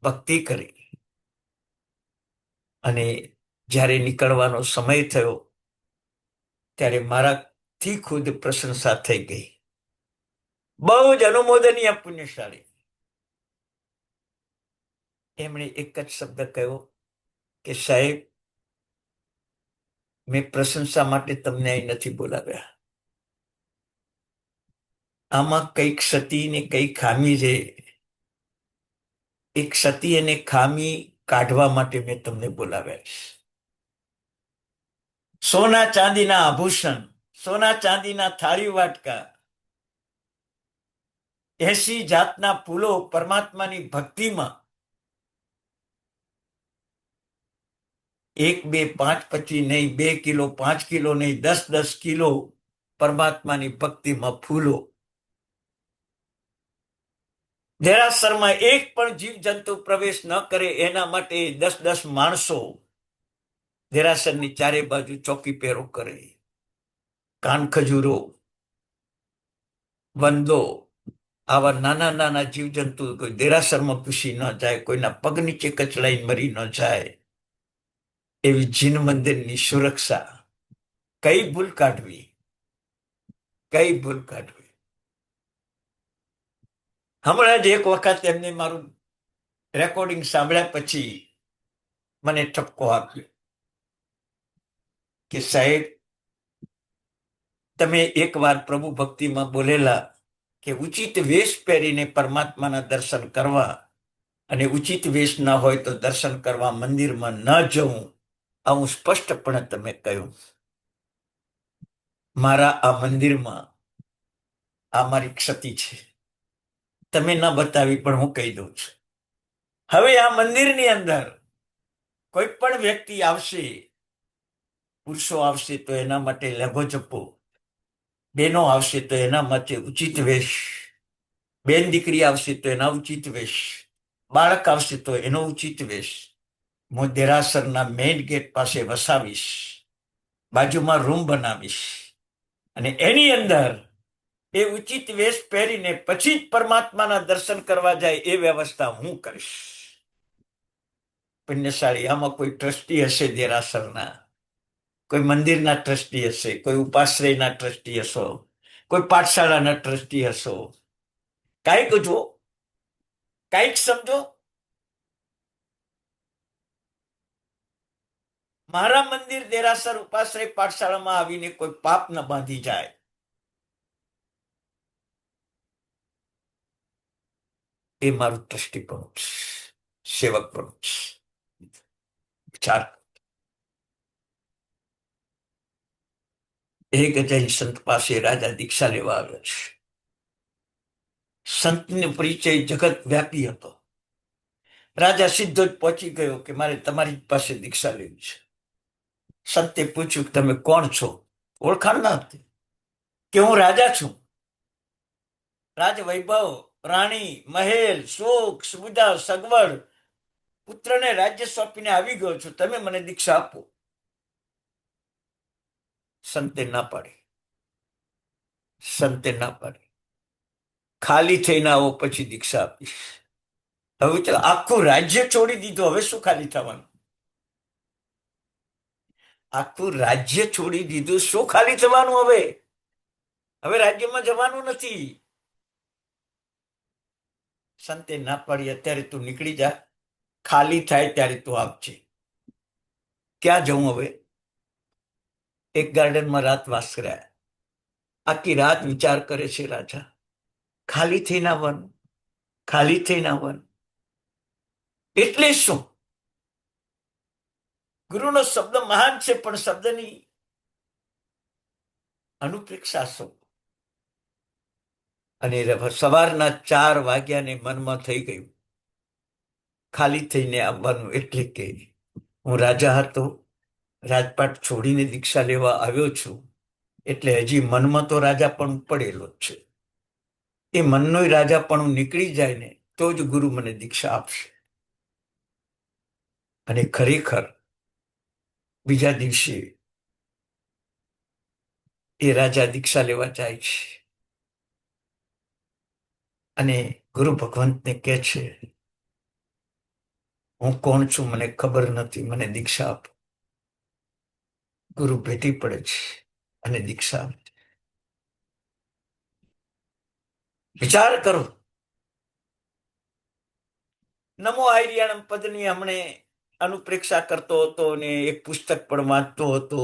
ભક્તિ કરી, અને જ્યારે નીકળવાનો સમય થયો, ત્યારે મારાથી ખુદ પ્રશંસા થઈ ગઈ. બહુ જ અનુમોદનીય, પુણ્યશાળી. એમણે એક જ શબ્દ કહ્યો કે સાહેબ, મેં પ્રશંસા માટે તમને અહીં નથી બોલાવ્યા, આમાં કઈક સતી ને કઈ ખામી છે, એક સતી અને ખામી કાઢવા માટે મેં તમને બોલાવ્યા છે. સોના ચાંદીના આભૂષણ, સોના ચાંદીના થાળી વાટકા, 80 જાતના ફૂલો પરમાત્માની ભક્તિમાં, 1, 2, 5 પછી નહીં, 2 કિલો, 5 કિલો નહીં, 10-10 કિલો પરમાત્માની ભક્તિમાં ફૂલો, દેરાસરમાં એક પણ જીવજંતુ પ્રવેશ ન કરે એના માટે 10-10 માણસો દેરાસરની ચારે બાજુ ચોકી પહેરો કરે. કાન ખજૂરો, વંદો, આવા નાના નાના જીવજંતુ કોઈ દેરાસરમાં ઘૂસી ન જાય, કોઈના પગ નીચે કચડાઈ મરી ન જાય, એવી જીન મંદિરની સુરક્ષા. કઈ ભૂલ કાઢવી, કઈ ભૂલ કાઢવી. હમણાં જ એક વખત એમને મારું રેકોર્ડિંગ સાંભળ્યા પછી મને ઠપકો આપ્યો કે સાહેબ, તમે એકવાર પ્રભુ ભક્તિમાં બોલેલા કે ઉચિત વેશ પહેરીને પરમાત્માના દર્શન કરવા, અને ઉચિત વેશ ના હોય તો દર્શન કરવા મંદિરમાં ન જવું, આવું સ્પષ્ટપણે તમે કહ્યું. મારા આ મંદિરમાં આ મારી ક્ષતિ છે, તમે ન બતાવી પણ હું કહી દઉં છું. હવે આ મંદિરની અંદર કોઈ પણ વ્યક્તિ આવશે, પુરુષો આવશે તો એના માટે લેઘો જપો, બહેનો આવશે તો એના માટે ઉચિત વેશ, બેન દીકરી આવશે તો એના ઉચિત વેશ, બાળક આવશે તો એનો ઉચિત વેશ. હું દેરાસરના મેઇન ગેટ પાસે વસાવીશ, બાજુમાં રૂમ બનાવીશ, અને એની અંદર એ ઉચિત વેશ પહેરીને પછી જ પરમાત્માના દર્શન કરવા જાય એ વ્યવસ્થા હું કરીશ. પુણ્યશાળી આમાં કોઈ ટ્રસ્ટી હશે દેરાસરના, કોઈ મંદિરના ટ્રસ્ટી હશે, કોઈ ઉપાશ્રયના ટ્રસ્ટી હશો, કોઈ પાઠશાળાના ટ્રસ્ટી હશો. કાંઈક જુઓ, કાંઈક સમજો. મારા મંદિર, દેરાસર, ઉપાશ્રય, પાઠશાળામાં આવીને કોઈ પાપ ન બાંધી જાય. એ મારું ટ્રસ્ટીપણું છે, સેવકપણું છે. વિચાર. એક જૈન સંત પાસે રાજા દીક્ષા લેવા આવ્યો છે. સંતનો પરિચય જગત વ્યાપી હતો. રાજા સીધો જ પહોંચી ગયો કે મારે તમારી પાસે દીક્ષા લેવી છે. સંતે પૂછ્યું કે તમે કોણ છો? ઓળખાણ ના હતી. કે હું રાજા છું. રાજ વૈભવ, રાણી, મહેલ, સુખ, સુવિધા, સગવડ, પુત્રને રાજ્ય સોંપીને આવી ગયો છું, તમે મને દીક્ષા આપો. સંતે ના પાડી. સંતે ના પાડી. ખાલી થઈને આવો પછી દીક્ષા આપીશ. હવે ચાલો, આખું રાજ્ય છોડી દીધું, હવે શું ખાલી થવાનું? આખું રાજ્ય છોડી દીધું, શું ખાલી થવાનું? હવે હવે રાજ્યમાં જવાનું નથી. સંતે ના પાડી, અત્યારે તું નીકળી જા, ખાલી થાય ત્યારે તું આપજે. ક્યાં જવું હવે? એક ગાર્ડનમાં રાત વાસ કર્યા. આખી રાત વિચાર કરે છે રાજા, ખાલી થઈને આવવાનું, ખાલી થઈને આવવાનું. એટલે શું? ગુરુનો શબ્દ મહાન છે, પણ શબ્દની અનુપ્રેક્ષા શું? અને સવારના 4 વાગ્યાને મનમાં થઈ ગયું, ખાલી થઈને આવવાનું. એટલે કે હું રાજા હતો, રાજપાટ છોડીને દીક્ષા લેવા આવ્યો છું, એટલે હજી મનમાં તો રાજા પણ પડેલો જ છે. એ મનનો રાજા પણ નીકળી જાય ને તો જ ગુરુ મને દીક્ષા આપશે. અને ખરેખર બીજા દિવસે એ રાજા દીક્ષા લેવા જાય છે અને ગુરુ ભગવંતને કહે છે, હું કોણ છું મને ખબર નથી, મને દીક્ષા આપો. ગુરુ ભેટી પડે છે અને દીક્ષા આપે. વિચાર કરો. નમો આયર્યાણમ પદની હમણે અનુપ્રેક્ષા કરતો હતો અને એક પુસ્તક પણ વાંચતો હતો.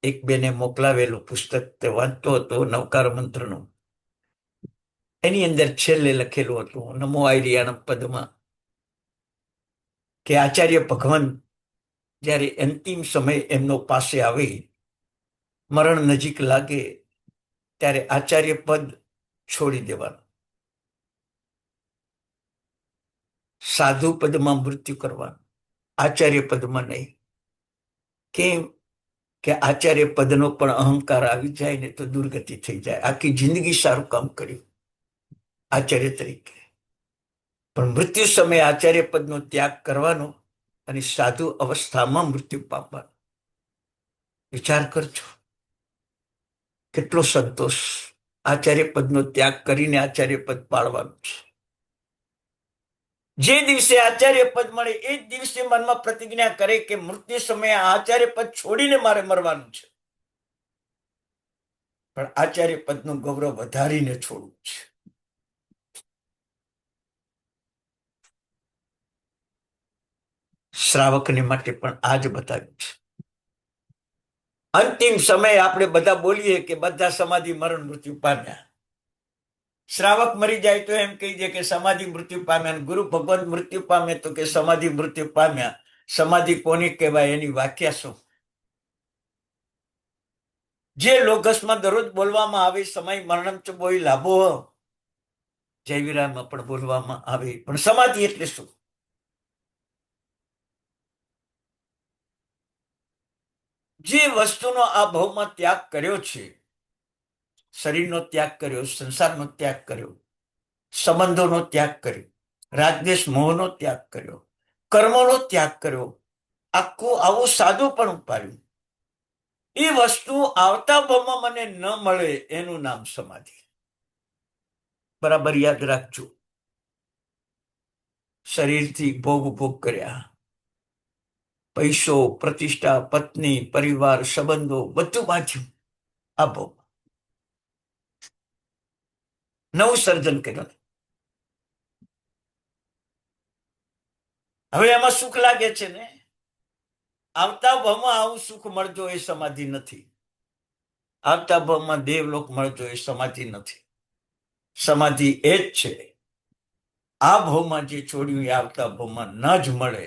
એક બેને મોકલાવેલું પુસ્તક તે વાંચતો હતો, નવકાર મંત્રનું. એની અંદર છેલ્લે લખેલું હતું નમો આયર્યાણમ પદમાં કે આચાર્ય ભગવાન જ્યારે અંતિમ સમય એમનો પાસે આવે, મરણ નજીક લાગે, ત્યારે આચાર્ય પદ છોડી દેવાનું, સાધુ પદમાં મૃત્યુ કરવાનું, આચાર્ય પદમાં નહીં. કેમ? કે આચાર્ય પદનો પણ અહંકાર આવી જાય ને તો દુર્ગતિ થઈ જાય. આખી જિંદગી સારું કામ કર્યું, આચાર્ય તરીકે. પણ મૃત્યુ સમયે આચાર્ય પદનો ત્યાગ કરવાનો અને સાધુ અવસ્થામાં મૃત્યુ પામવાનો. વિચાર કરજો, કેટલો સંતોષ. આચાર્ય પદનો ત્યાગ કરીને આચાર્ય પદ પાળવાનું છે. જે દિવસે આચાર્ય પદ મળે એ જ દિવસે મનમાં પ્રતિજ્ઞા કરે કે મૃત્યુ સમયે આચાર્ય પદ છોડીને મારે મરવાનું છે, પણ આચાર્ય પદનું ગૌરવ વધારીને છોડવું છે. શ્રાવકને માટે પણ આ જ બતાવ્યું છે. અંતિમ સમયે આપણે બધા બોલીએ કે બધા સમાધિ મરણ મૃત્યુ પામ્યા. શ્રાવક મરી જાય તો એમ કહી દે કે સમાધિ મૃત્યુ પામ્યા. ગુરુ ભગવાન મૃત્યુ પામે તો કે સમાધિ મૃત્યુ પામ્યા. સમાધિ કોને કહેવાય એની વ્યાખ્યા શું? જે લોકસમાં દરરોજ બોલવામાં આવે સમય મરણમ ચ બોઈ લાભો, જયવીરામાં પણ બોલવામાં આવે, પણ સમાધિ એટલે શું? જે વસ્તુનો આ ભાવમાં ત્યાગ કર્યો છે, શરીરનો ત્યાગ કર્યો, સંસારનો ત્યાગ કર્યો, સંબંધોનો ત્યાગ કર્યો, રાગદ્વેષ મોહનો ત્યાગ કર્યો, કર્મોનો ત્યાગ કર્યો, આખું આવું સાદું પણ ઉપાડ્યું, એ વસ્તુ આવતા ભાવમાં મને ન મળે એનું નામ સમાધિ. બરાબર યાદ રાખજો. શરીરથી ભોગ કર્યા, પૈસો, પ્રતિષ્ઠા, પત્ની, પરિવાર, સંબંધો બધું બાંધ્યું. આ ભોગ નવું સર્જન કર્યું. હવે એમાં સુખ લાગે છે ને, આવતા ભાવમાં આવું સુખ મળજો એ સમાધિ નથી. આવતા ભાવમાં દેવલોક મળજો એ સમાધિ નથી. સમાધિ એ જ છે આ ભાવમાં જે છોડ્યું એ આવતા ભાવમાં ન જ મળે,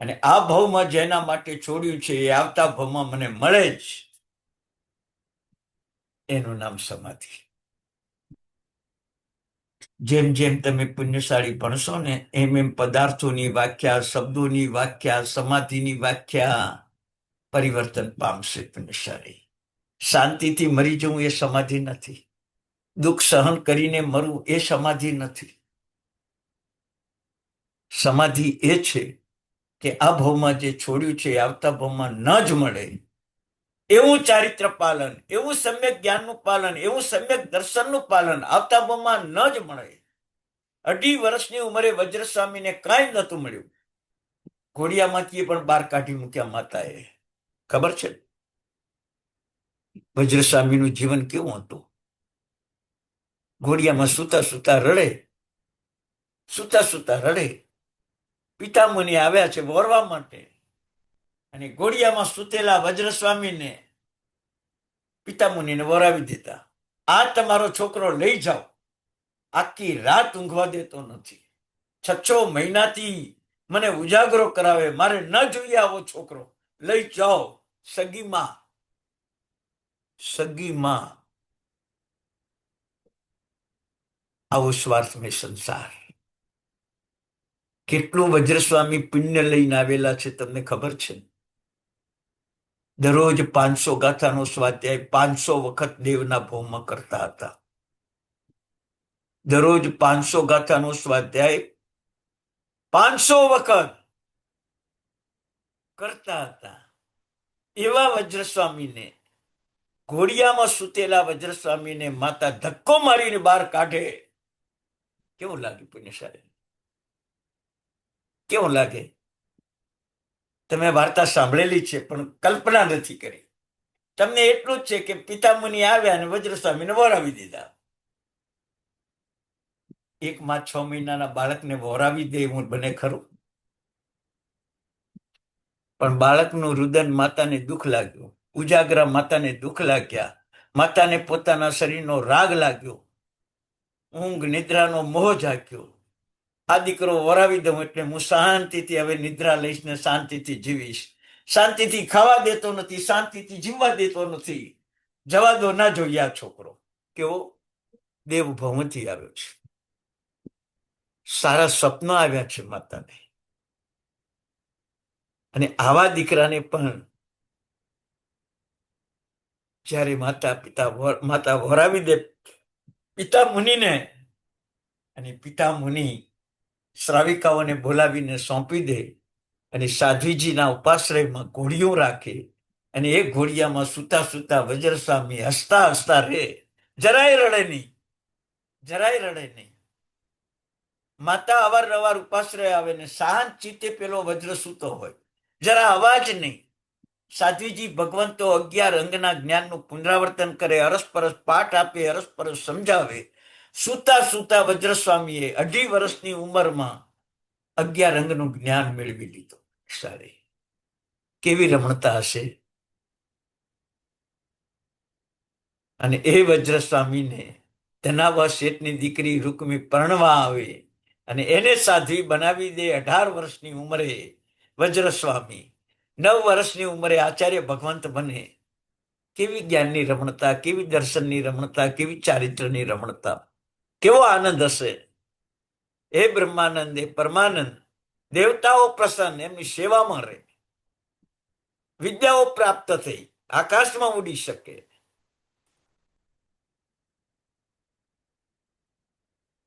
અને આ ભાવમાં જેના માટે છોડ્યું છે એ આવતા ભાવમાં મને મળે જ, એનું નામ સમાધિ. જેમ જેમ તમે પુણ્યશાળી ભણશો ને એમ એમ પદાર્થોની વ્યાખ્યા, શબ્દોની વ્યાખ્યા, સમાધિની વ્યાખ્યા પરિવર્તન પામશે. પુણ્યશાળી શાંતિથી મરી જવું એ સમાધિ નથી. દુઃખ સહન કરીને મરવું એ સમાધિ નથી. સમાધિ એ છે કે આ ભાવમાં જે છોડ્યું છે આવતા ભાવમાં ન જ મળે, એવું ચારિત્ર પાલન, એવું સમ્યક જ્ઞાનનું પાલન, એવું સમ્યક દર્શનનું પાલન આવતા ભાવમાં ન જ મળે. 2.5 વર્ષની ઉંમરે વજ્રસ્વામીને કાંઈ નહોતું મળ્યું. ઘોડિયામાંથી પણ બહાર કાઢી મૂક્યા માતાએ. ખબર છે વજ્રસ્વામીનું જીવન કેવું હતું? ઘોડિયામાં સૂતા સૂતા રડે, સૂતા સૂતા રડે. પિતામુનિ આવ્યા છે વોરવા માટે, અને ઘોડિયામાં સૂતેલા વજ્રસ્વામીને પિતામુનિને વોરાવી દીધા. આ તમારો છોકરો લઈ જાઓ, આખી રાત ઊંઘવા દેતો નથી, 6 મહિનાથી મને ઉજાગરો કરાવે, મારે ન જોઈએ આવો છોકરો, લઈ જાઓ. સગી માં આવો સ્વાર્થમય સંસાર. કેટલું વજ્રસ્વામી પુણ્ય લઈને આવેલા છે તમને ખબર છે? દરરોજ 500 ગાથાનો સ્વાધ્યાય 500 વખત દેવના ભોગમાં કરતા હતા. દરરોજ 500 ગાથાનો સ્વાધ્યાય 500 વખત કરતા હતા. એવા વજ્રસ્વામીને, ઘોડિયામાં સૂતેલા વજ્રસ્વામીને માતા ધક્કો મારીને બહાર કાઢે, કેવું લાગે પુણ્યશાળી? કેવું લાગે? તમે વાર્તા સાંભળેલી છે પણ કલ્પના નથી કરી. તમને એટલું જ છે કે પિતામુનિ આવ્યા અને વજ્રસ્વામીને વોરાવી દીધા. એક માં 6 મહિનાના બાળકને વોરાવી દે એવું બને ખરું? પણ બાળકનું રુદન માતાને દુઃખ લાગ્યું, ઉજાગરા માતાને દુઃખ લાગ્યા, માતાને પોતાના શરીરનો રાગ લાગ્યો, ઊંઘ નિદ્રાનો મોહ જાગ્યો. આ દીકરો વરાવી દઉં એટલે હું શાંતિથી હવે નિદ્રા લઈશ ને શાંતિથી જીવીશ. શાંતિથી ખાવા દેતો નથી, શાંતિથી જીવવા દેતો નથી. જવા દો, ના જોઈએ આ છોકરો. કેવો દેવભવથી આવ્યો છે. સારા સ્વપ્ન આવ્યા છે માતાને, અને આવા દીકરાને પણ જ્યારે માતા વરાવી દે પિતા મુનિને, અને પિતા મુનિ શ્રાવિકાઓને બોલાવીને સોંપી દે અને સાધ્વીજીના ઉપાશ્રયમાં ઘોડીઓ રાખે અને એ ઘોડિયામાં સુતા સુતા વજ્રસ્વામી હસતા હસતા રે, જરાય રડે નહીં, જરાય રડે નહીં. માતા અવારનવાર ઉપાશ્રય આવે ને શાંત ચિત્તે પેલો વજ્ર સૂતો હોય, જરા અવાજ નહીં. સાધ્વીજી ભગવંતો 11 અંગના જ્ઞાનનું પુનરાવર્તન કરે, અરસપરસ પાઠ આપે, અરસપરસ સમજાવે. સુતા સુતા વજ્રસ્વામીએ 2.5 વર્ષની ઉંમરમાં 11 અંગનું જ્ઞાન મેળવી લીધું. સારી કેવી રમણતા હશે. અને એ વજ્રસ્વામીને ધનાવા શેઠની દીકરી રૂકમી પરણવા આવે અને એને સાધ્વી બનાવી દે 18 વર્ષની ઉંમરે. વજ્રસ્વામી 9 વર્ષની ઉંમરે આચાર્ય ભગવંત બને. કેવી જ્ઞાનની રમણતા, કેવી દર્શનની રમણતા, કેવી ચારિત્રની રમણતા, કેવો આનંદ હશે. હે બ્રહ્માનંદ, હે પરમાનંદ, દેવતાઓ પ્રસન્ન, એમની સેવામાં રહે, વિદ્યાઓ પ્રાપ્ત થઈ, આકાશમાં ઉડી શકે.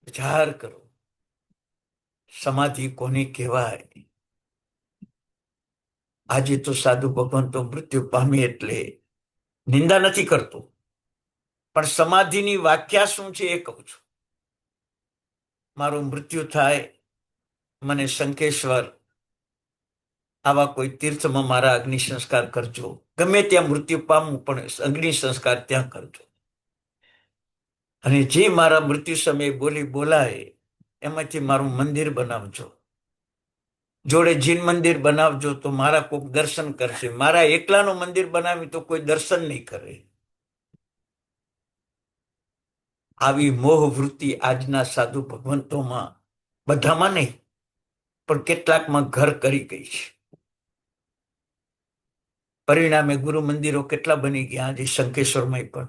વિચાર કરો, સમાધિ કોને કહેવાય? આજે તો સાધુ ભગવંતો મૃત્યુ પામી એટલે નિંદા નથી કરતો, પણ સમાધિની વ્યાખ્યા શું છે એ કહું છું. મારું મૃત્યુ થાય, મને શંકેશ્વર આવા કોઈ તીર્થમાં મારા અગ્નિ સંસ્કાર કરજો. ગમે ત્યાં મૃત્યુ પામું પણ અગ્નિ સંસ્કાર ત્યાં કરજો. અને જે મારા મૃત્યુ સમયે બોલાય એમાંથી મારું મંદિર બનાવજો. જોડે જીન મંદિર બનાવજો તો મારા કોઈક દર્શન કરશે. મારા એકલાનું મંદિર બનાવી તો કોઈ દર્શન નહીં કરે. આવી મોહ વૃત્તિ આજના સાધુ ભગવંતોમાં, બધામાં નહીં પણ કેટલાકમાં ઘર કરી ગઈ છે. પરિણામે ગુરુ મંદિરો કેટલા બની ગયા. આજે શંકેશ્વરમાં પણ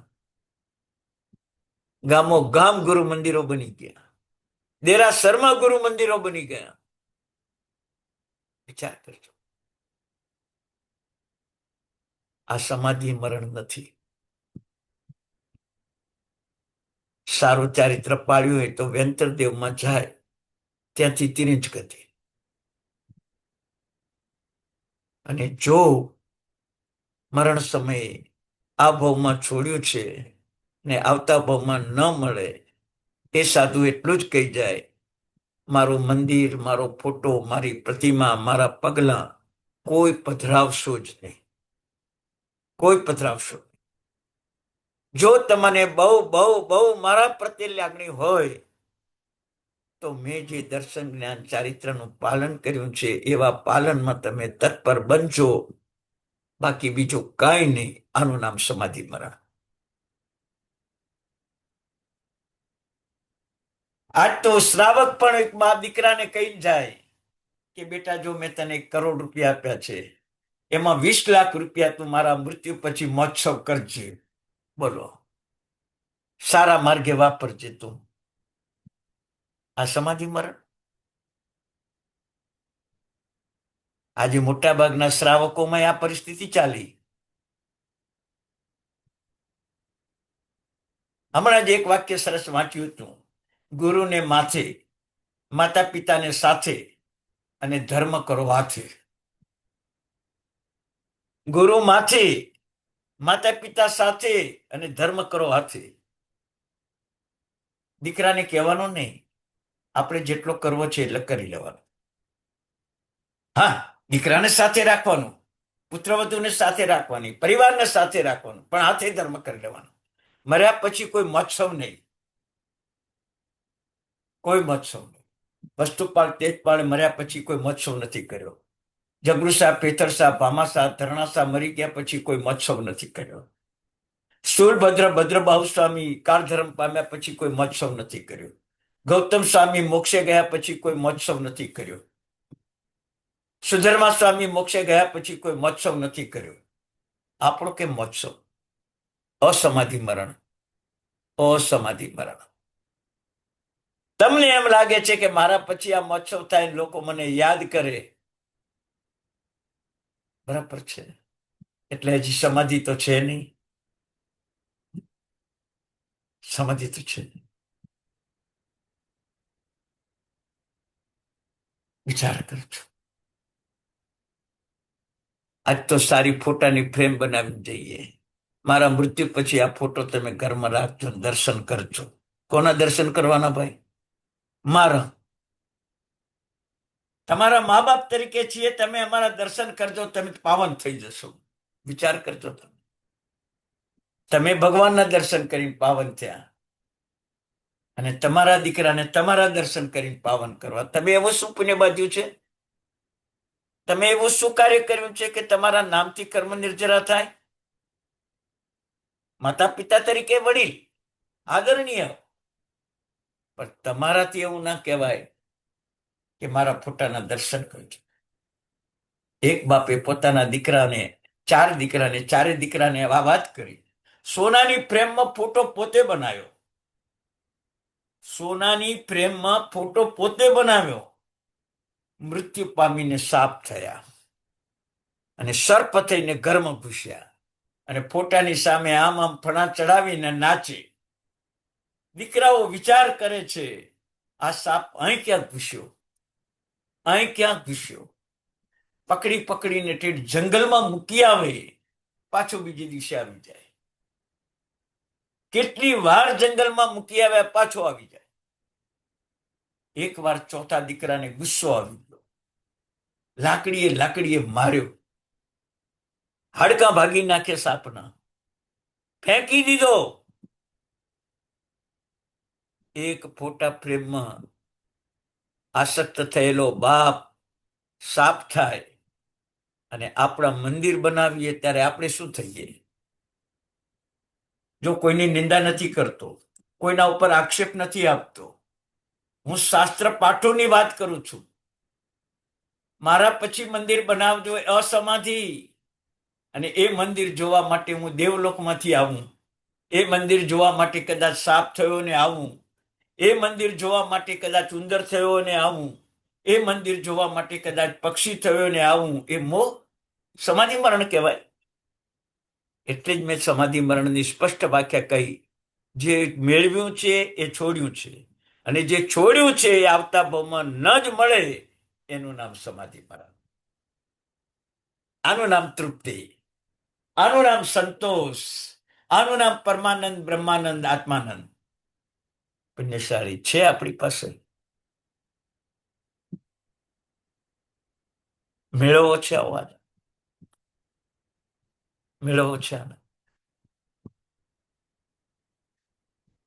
ગામો ગામ ગુરુ મંદિરો બની ગયા, દેરાસરમાં ગુરુ મંદિરો બની ગયા. વિચાર કરજો. આ સમાધિ મરણ નથી. સારું ચારિત્ર પાડ્યું હોય તો વેંતરદેવમાં જાય, ત્યાંથી તિરિંજ ગતિ. અને જો મરણ સમયે આ ભાવમાં છોડ્યું છે ને આવતા ભાવમાં ન મળે, એ સાધુ એટલું જ કહી જાય, મારું મંદિર, મારો ફોટો, મારી પ્રતિમા, મારા પગલા કોઈ પધરાવશો જ નહીં, કોઈ પધરાવશો. જો તમને બહુ બહુ બહુ મારા પ્રત્યે લાગણી હોય તો મેં જે દર્શન જ્ઞાન ચારિત્રનું પાલન કર્યું છે એવા પાલનમાં તમે તત્પર બનજો. બાકી બીજું કાંઈ નહીં. આનું નામ સમાધિ મરણ. આજ તો શ્રાવક પણ એક બાપ દીકરાને કહી જાય કે બેટા, જો મેં તને 1 કરોડ રૂપિયા આપ્યા છે, એમાં 20 લાખ રૂપિયા તું મારા મૃત્યુ પછી મહોત્સવ કરજે. બોલો, સારા માર્ગે વાપરજે તું. આ સમાધિ મરણ. આજે મોટા ભાગના શ્રાવકોમાં આ પરિસ્થિતિ ચાલી. હમણાં જ એક વાક્ય સરસ વાંચ્યું હતું. ગુરુને માથે, માતા પિતાને સાથે અને ધર્મ કરો હાથે. ગુરુ માથે, માતા પિતા સાથે અને ધર્મ કરો હાથે. દીકરાને કહેવાનું નહીં, આપણે જેટલો કરવો છે એટલે કરી લેવાનું. હા, દીકરાને સાથે રાખવાનું, પુત્રવધુને સાથે રાખવાની, પરિવારને સાથે રાખવાનું, પણ હાથે ધર્મ કરી લેવાનું. મર્યા પછી કોઈ મહોત્સવ નહીં, કોઈ મહોત્સવ નહીં. વસ્તુપાલ તેજપાળે મર્યા પછી કોઈ મહોત્સવ નથી કર્યો. જગરુસા, પેથરસા, ભામાસા, ધરણાસા મરી ગયા પછી કોઈ મહોત્સવ નથી કર્યો. સુરભદ્ર, ભદ્રબાહુ સ્વામી કાળધર્મ પામ્યા પછી કોઈ મહોત્સવ નથી કર્યો. ગૌતમ સ્વામી મોક્ષે ગયા પછી કોઈ મહોત્સવ નથી કર્યો. સુધર્મા સ્વામી મોક્ષે ગયા પછી કોઈ મહોત્સવ નથી કર્યો. આપણો કે મહોત્સવ? અસમાધિ મરણ, અસમાધિ મરણ. તમને એમ લાગે છે કે મારા પછી આ મહોત્સવ થાય, લોકો મને યાદ કરે. બરાબર છે, એટલે હજી સમાધિ તો છે નહીં. સમાધિ તો છે. વિચાર કરજો. આજ તો સારી ફોટાની ફ્રેમ બનાવી દઈએ. મારા મૃત્યુ પછી આ ફોટો તમે ઘરમાં રાખજો, દર્શન કરજો. કોના દર્શન કરવાના ભાઈ? મારા. તમારા મા બાપ તરીકે છીએ, તમે અમારા દર્શન કરજો, તમે પાવન થઈ જશો. વિચાર કરજો. તમે ભગવાનના દર્શન કરીને પાવન થયા અને તમારા દીકરાને તમારા દર્શન કરીને પાવન કરવા. તમે એવું શું પુણ્ય બાંધ્યું છે? તમે એવું શું કાર્ય કર્યું છે કે તમારા નામથી કર્મ નિર્જરા થાય? માતા પિતા તરીકે વડીલ આદરણીય, પણ તમારાથી એવું ના કહેવાય કે મારા ફોટાના દર્શન કરજો. એક બાપે પોતાના દીકરાને, ચારે દીકરાને આ વાત કરી. સોનાની ફ્રેમમાં ફોટો પોતે બનાવ્યો. સોનાની ફ્રેમમાં ફોટો પોતે બનાવ્યો. મૃત્યુ પામીને સાપ થયા અને સર્પ થઈને ઘરમાં ઘૂસ્યા અને ફોટાની સામે આમ ફણા ચડાવીને નાચે. દીકરાઓ વિચાર કરે છે, આ સાપ અહીં ક્યાં ઘૂસ્યો, અહીં ક્યાં ઘૂસ્યો? પકડી પકડીને ઠેઠ જંગલમાં મૂકી આવે, પાછો બીજી દિશે આવી જાય. કેટલી વાર જંગલમાં મૂકી આવ્યા, પાછો આવી જાય. એક વાર ચોથા દીકરાને ગુસ્સો આવી ગયો, લાકડીએ માર્યો, હાડકા ભાગી નાખે સાપના, ફેંકી દીધો. એક ફોટા ફ્રેમમાં આસક્ત થયેલો બાપ સાપ થાય અને આપણા મંદિર બનાવીએ ત્યારે આપણે શું થઈએ? જો કોઈની નિંદા નથી કરતો, કોઈના ઉપર આક્ષેપ નથી આપતો, હું શાસ્ત્ર પાઠોની વાત કરું છું. મારા પછી મંદિર બનાવજો, અસમાધિ. અને એ મંદિર જોવા માટે હું દેવલોકમાંથી આવું, એ મંદિર જોવા માટે કદાચ સાપ થયો ને આવું, એ મંદિર જોવા માટે કદાચ ઉંદર થયો ને આવું, એ મંદિર જોવા માટે કદાચ પક્ષી થયો ને આવું. એ મોહ સમાધિ મરણ કહેવાય. એટલે જ મેં સમાધિ મરણની સ્પષ્ટ વ્યાખ્યા કહી. જે મેળવ્યું છે એ છોડ્યું છે, અને જે છોડ્યું છે એ આવતા ભાવમાં ન જ મળે, એનું નામ સમાધિ મરણ. આનું નામ તૃપ્તિ, આનું નામ સંતોષ, આનું નામ પરમાનંદ, બ્રહ્માનંદ, આત્માનંદ. પુણ્યશાળી છે આપણી પાસે. મેળવવો છે અવાજ, મેળવવો છે.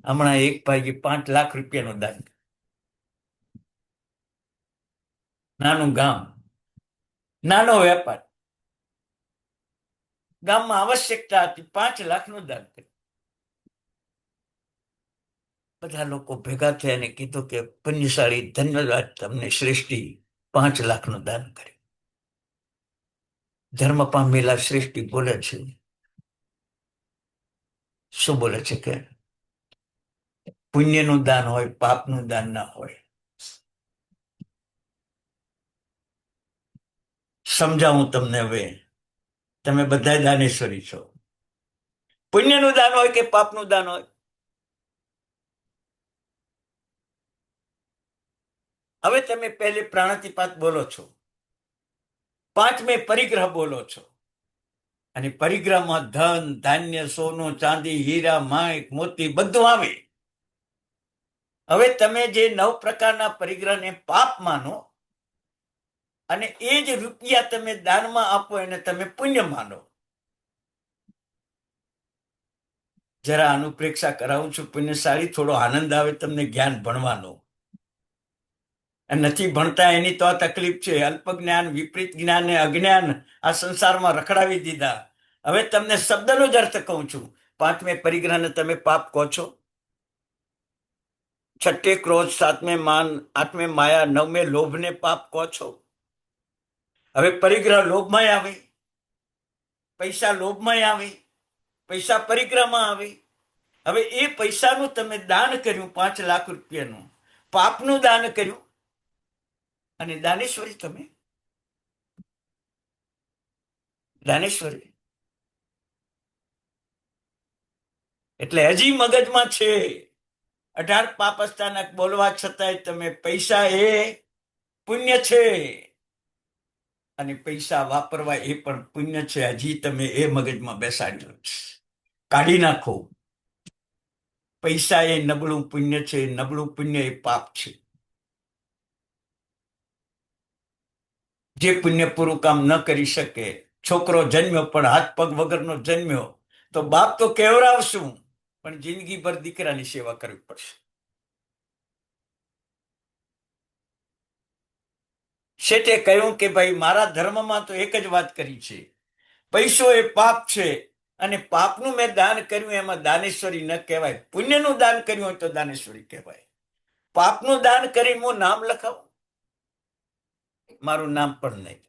હમણાં એક ભાઈએ 5 લાખ રૂપિયાનું દાન. નાનું ગામ, નાનો વેપાર, ગામમાં આવશ્યકતા હતી, 5 લાખનું દાન કર્યું. બધા લોકો ભેગા થયા અને કીધું કે પુણ્યશાળી, ધન્યવાદ તમને શ્રેષ્ઠી, 5 લાખનું દાન કર્યું. ધર્મ પામેલા શ્રેષ્ઠી બોલે છે, શું બોલે છે કે પુણ્યનું દાન હોય, પાપનું દાન ના હોય. સમજાવું તમને હવે, તમે બધા દાનેશ્વરી છો. પુણ્યનું દાન હોય કે પાપનું દાન હોય, હવે તમે પહેલે પ્રાણાતિપાત બોલો છો, 5મે પરિગ્રહ બોલો છો, અને પરિગ્રહમાં ધન, ધાન્ય, સોનું, ચાંદી, હીરા, માણિક, મોતી બધું આવે. હવે તમે જે 9 પ્રકારના પરિગ્રહને પાપ માનો અને એ જ રૂપિયા તમે દાનમાં આપો એને તમે પુણ્ય માનો. જરા અનુપ્રેક્ષા કરાવું છું પુણ્યશાળી, થોડો આનંદ આવે તમને જ્ઞાન ભણવાનો. નથી ભણતા એની તો આ તકલીફ છે. અલ્પ જ્ઞાન, વિપરીત જ્ઞાન ને અજ્ઞાન આ સંસારમાં રખડાવી દીધા. હવે તમને શબ્દનો જ અર્થ કહું છું. 5મે પરિગ્રહને તમે પાપ કહો છો, 6 ક્રોધ, 7મે માન, 8મે માયા, 9મે લોભને પાપ કહો છો. હવે પરિગ્રહ લોભમાં આવે, પૈસા લોભમાં આવે, પૈસા પરિગ્રહમાં આવે. હવે એ પૈસાનું તમે દાન કર્યું, 5 લાખ રૂપિયાનું પાપનું દાન કર્યું, અને દાનેશ્વરી તમે, દાનેશ્વરી. એટલે હજી મગજમાં છે 18 પાપ સ્થાનક બોલવા છતાંય તમે પૈસા એ પુણ્ય છે, અને પૈસા વાપરવા એ પણ પુણ્ય છે. હજી તમે એ મગજમાં બેસાડ્યો છે. કાઢી નાખો. પૈસા એ નબળું પુણ્ય છે, નબળું પુણ્ય એ પાપ છે. જે પુણ્ય પૂરું કામ ન કરી શકે. છોકરો જન્મ્યો પણ હાથ પગ વગરનો જન્મ્યો, તો બાપ તો કેવરાવશું, પણ જિંદગીભર દીકરાની સેવા કરવી પડશે. શેઠે કહ્યું કે ભાઈ, મારા ધર્મમાં તો એક જ વાત કરી છે, પૈસો એ પાપ છે, અને પાપનું મેં દાન કર્યું એમાં દાનેશ્વરી ન કહેવાય. પુણ્યનું દાન કર્યું હોય તો દાનેશ્વરી કહેવાય. પાપનું દાન કરી હું નામ લખાવું? મારું નામ પણ નહીં,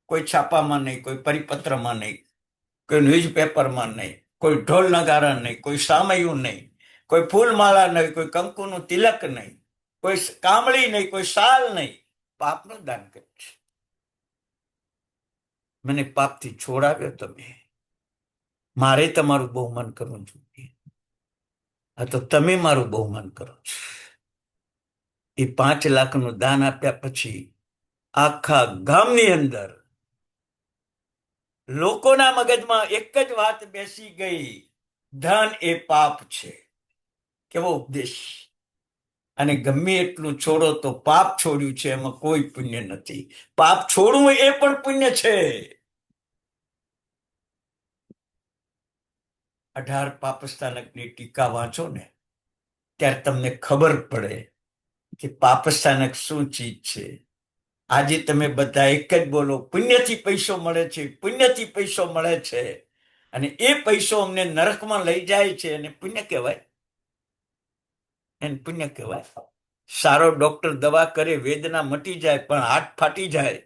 કોઈ છાપામાં નહીં, કોઈ પરિપત્રમાં નહીં, કોઈ ન્યૂઝપેપરમાં નહીં, કોઈ ઢોલ નગારા નહીં, કોઈ સામયું નહીં, કોઈ ફૂલમાળા નહીં, કોઈ કંકુનું તિલક નહીં, કોઈ કામળી નહીં, કોઈ શાલ નહીં. પાપનું દાન કર્યું છે. મને પાપથી છોડાવ્યો તમે. મારે તમારું બહુમાન કરવું જોઈએ. આ તો તમે મારું બહુમાન કરો છો. એ 5 લાખનું દાન આપ્યા પછી આખા ગામની અંદર લોકોના મગજમાં એક જ વાત બેસી ગઈ, ધન એ પાપ છે. કેવો ઉપદેશ! અને ગમે એટલું છોડો તો પાપ છોડ્યું છે, એમાં કોઈ પુણ્ય નથી. પાપ છોડવું એ પણ પુણ્ય છે. 18 પાપસ્થાનકની ટીકા વાંચો ને, ત્યારે તમને ખબર પડે કે પાપસ્થાનક શું ચીજ છે. આજે તમે બધા એક જ બોલો, પુણ્યથી પૈસો મળે છે, પુણ્યથી પૈસો મળે છે, અને એ પૈસો અમને નરકમાં લઈ જાય છે, અને પુણ્ય કહેવાય. એને પુણ્ય કહેવાય. સારો ડોક્ટર દવા કરે, વેદના મટી જાય, પણ હાથ ફાટી જાય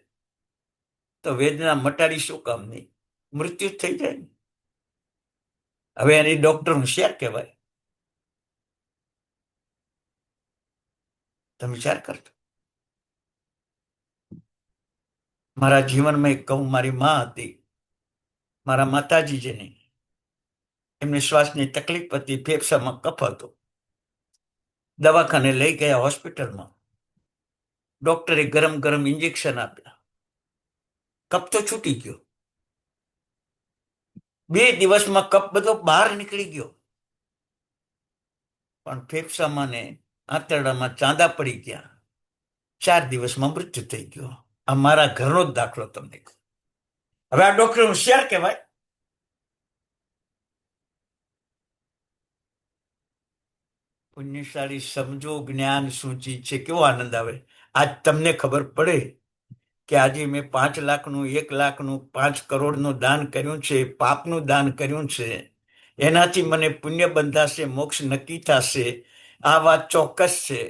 તો વેદના મટાડી શું કામની? મૃત્યુ થઈ જાય. હવે એની ડોક્ટર હોશિયાર કહેવાય. તમે વિચાર કરજો. મારા જીવનમાં એક કહું, મારી માં હતી, મારા માતાજી જેને, એમને શ્વાસની તકલીફ હતી, ફેફસામાં કફ હતો. દવાખાને લઈ ગયા, હોસ્પિટલમાં. ડોક્ટરે ગરમ ગરમ ઇન્જેક્શન આપ્યા. કફ તો છૂટી ગયો. 2 દિવસમાં કફ બધો બહાર નીકળી ગયો, પણ ફેફસામાં ને આંતરડામાં ચાંદા પડી ગયા. 4 દિવસમાં મૃત્યુ થઈ ગયો. આ મારા ઘરનો જ દાખલો તમને કહું. હવે આ ડોક્ટર હોશિયાર કહેવાય. પુણ્યશાળી સમજો જ્ઞાન શું ચીજ છે. કેવો આનંદ આવે આજ તમને ખબર પડે કે આજે મેં 5 લાખનું, 1 લાખનું, 5 કરોડનું દાન કર્યું છે, પાપનું દાન કર્યું છે. એનાથી મને પુણ્ય બંધાશે, મોક્ષ નક્કી થશે. આ વાત ચોક્કસ છે.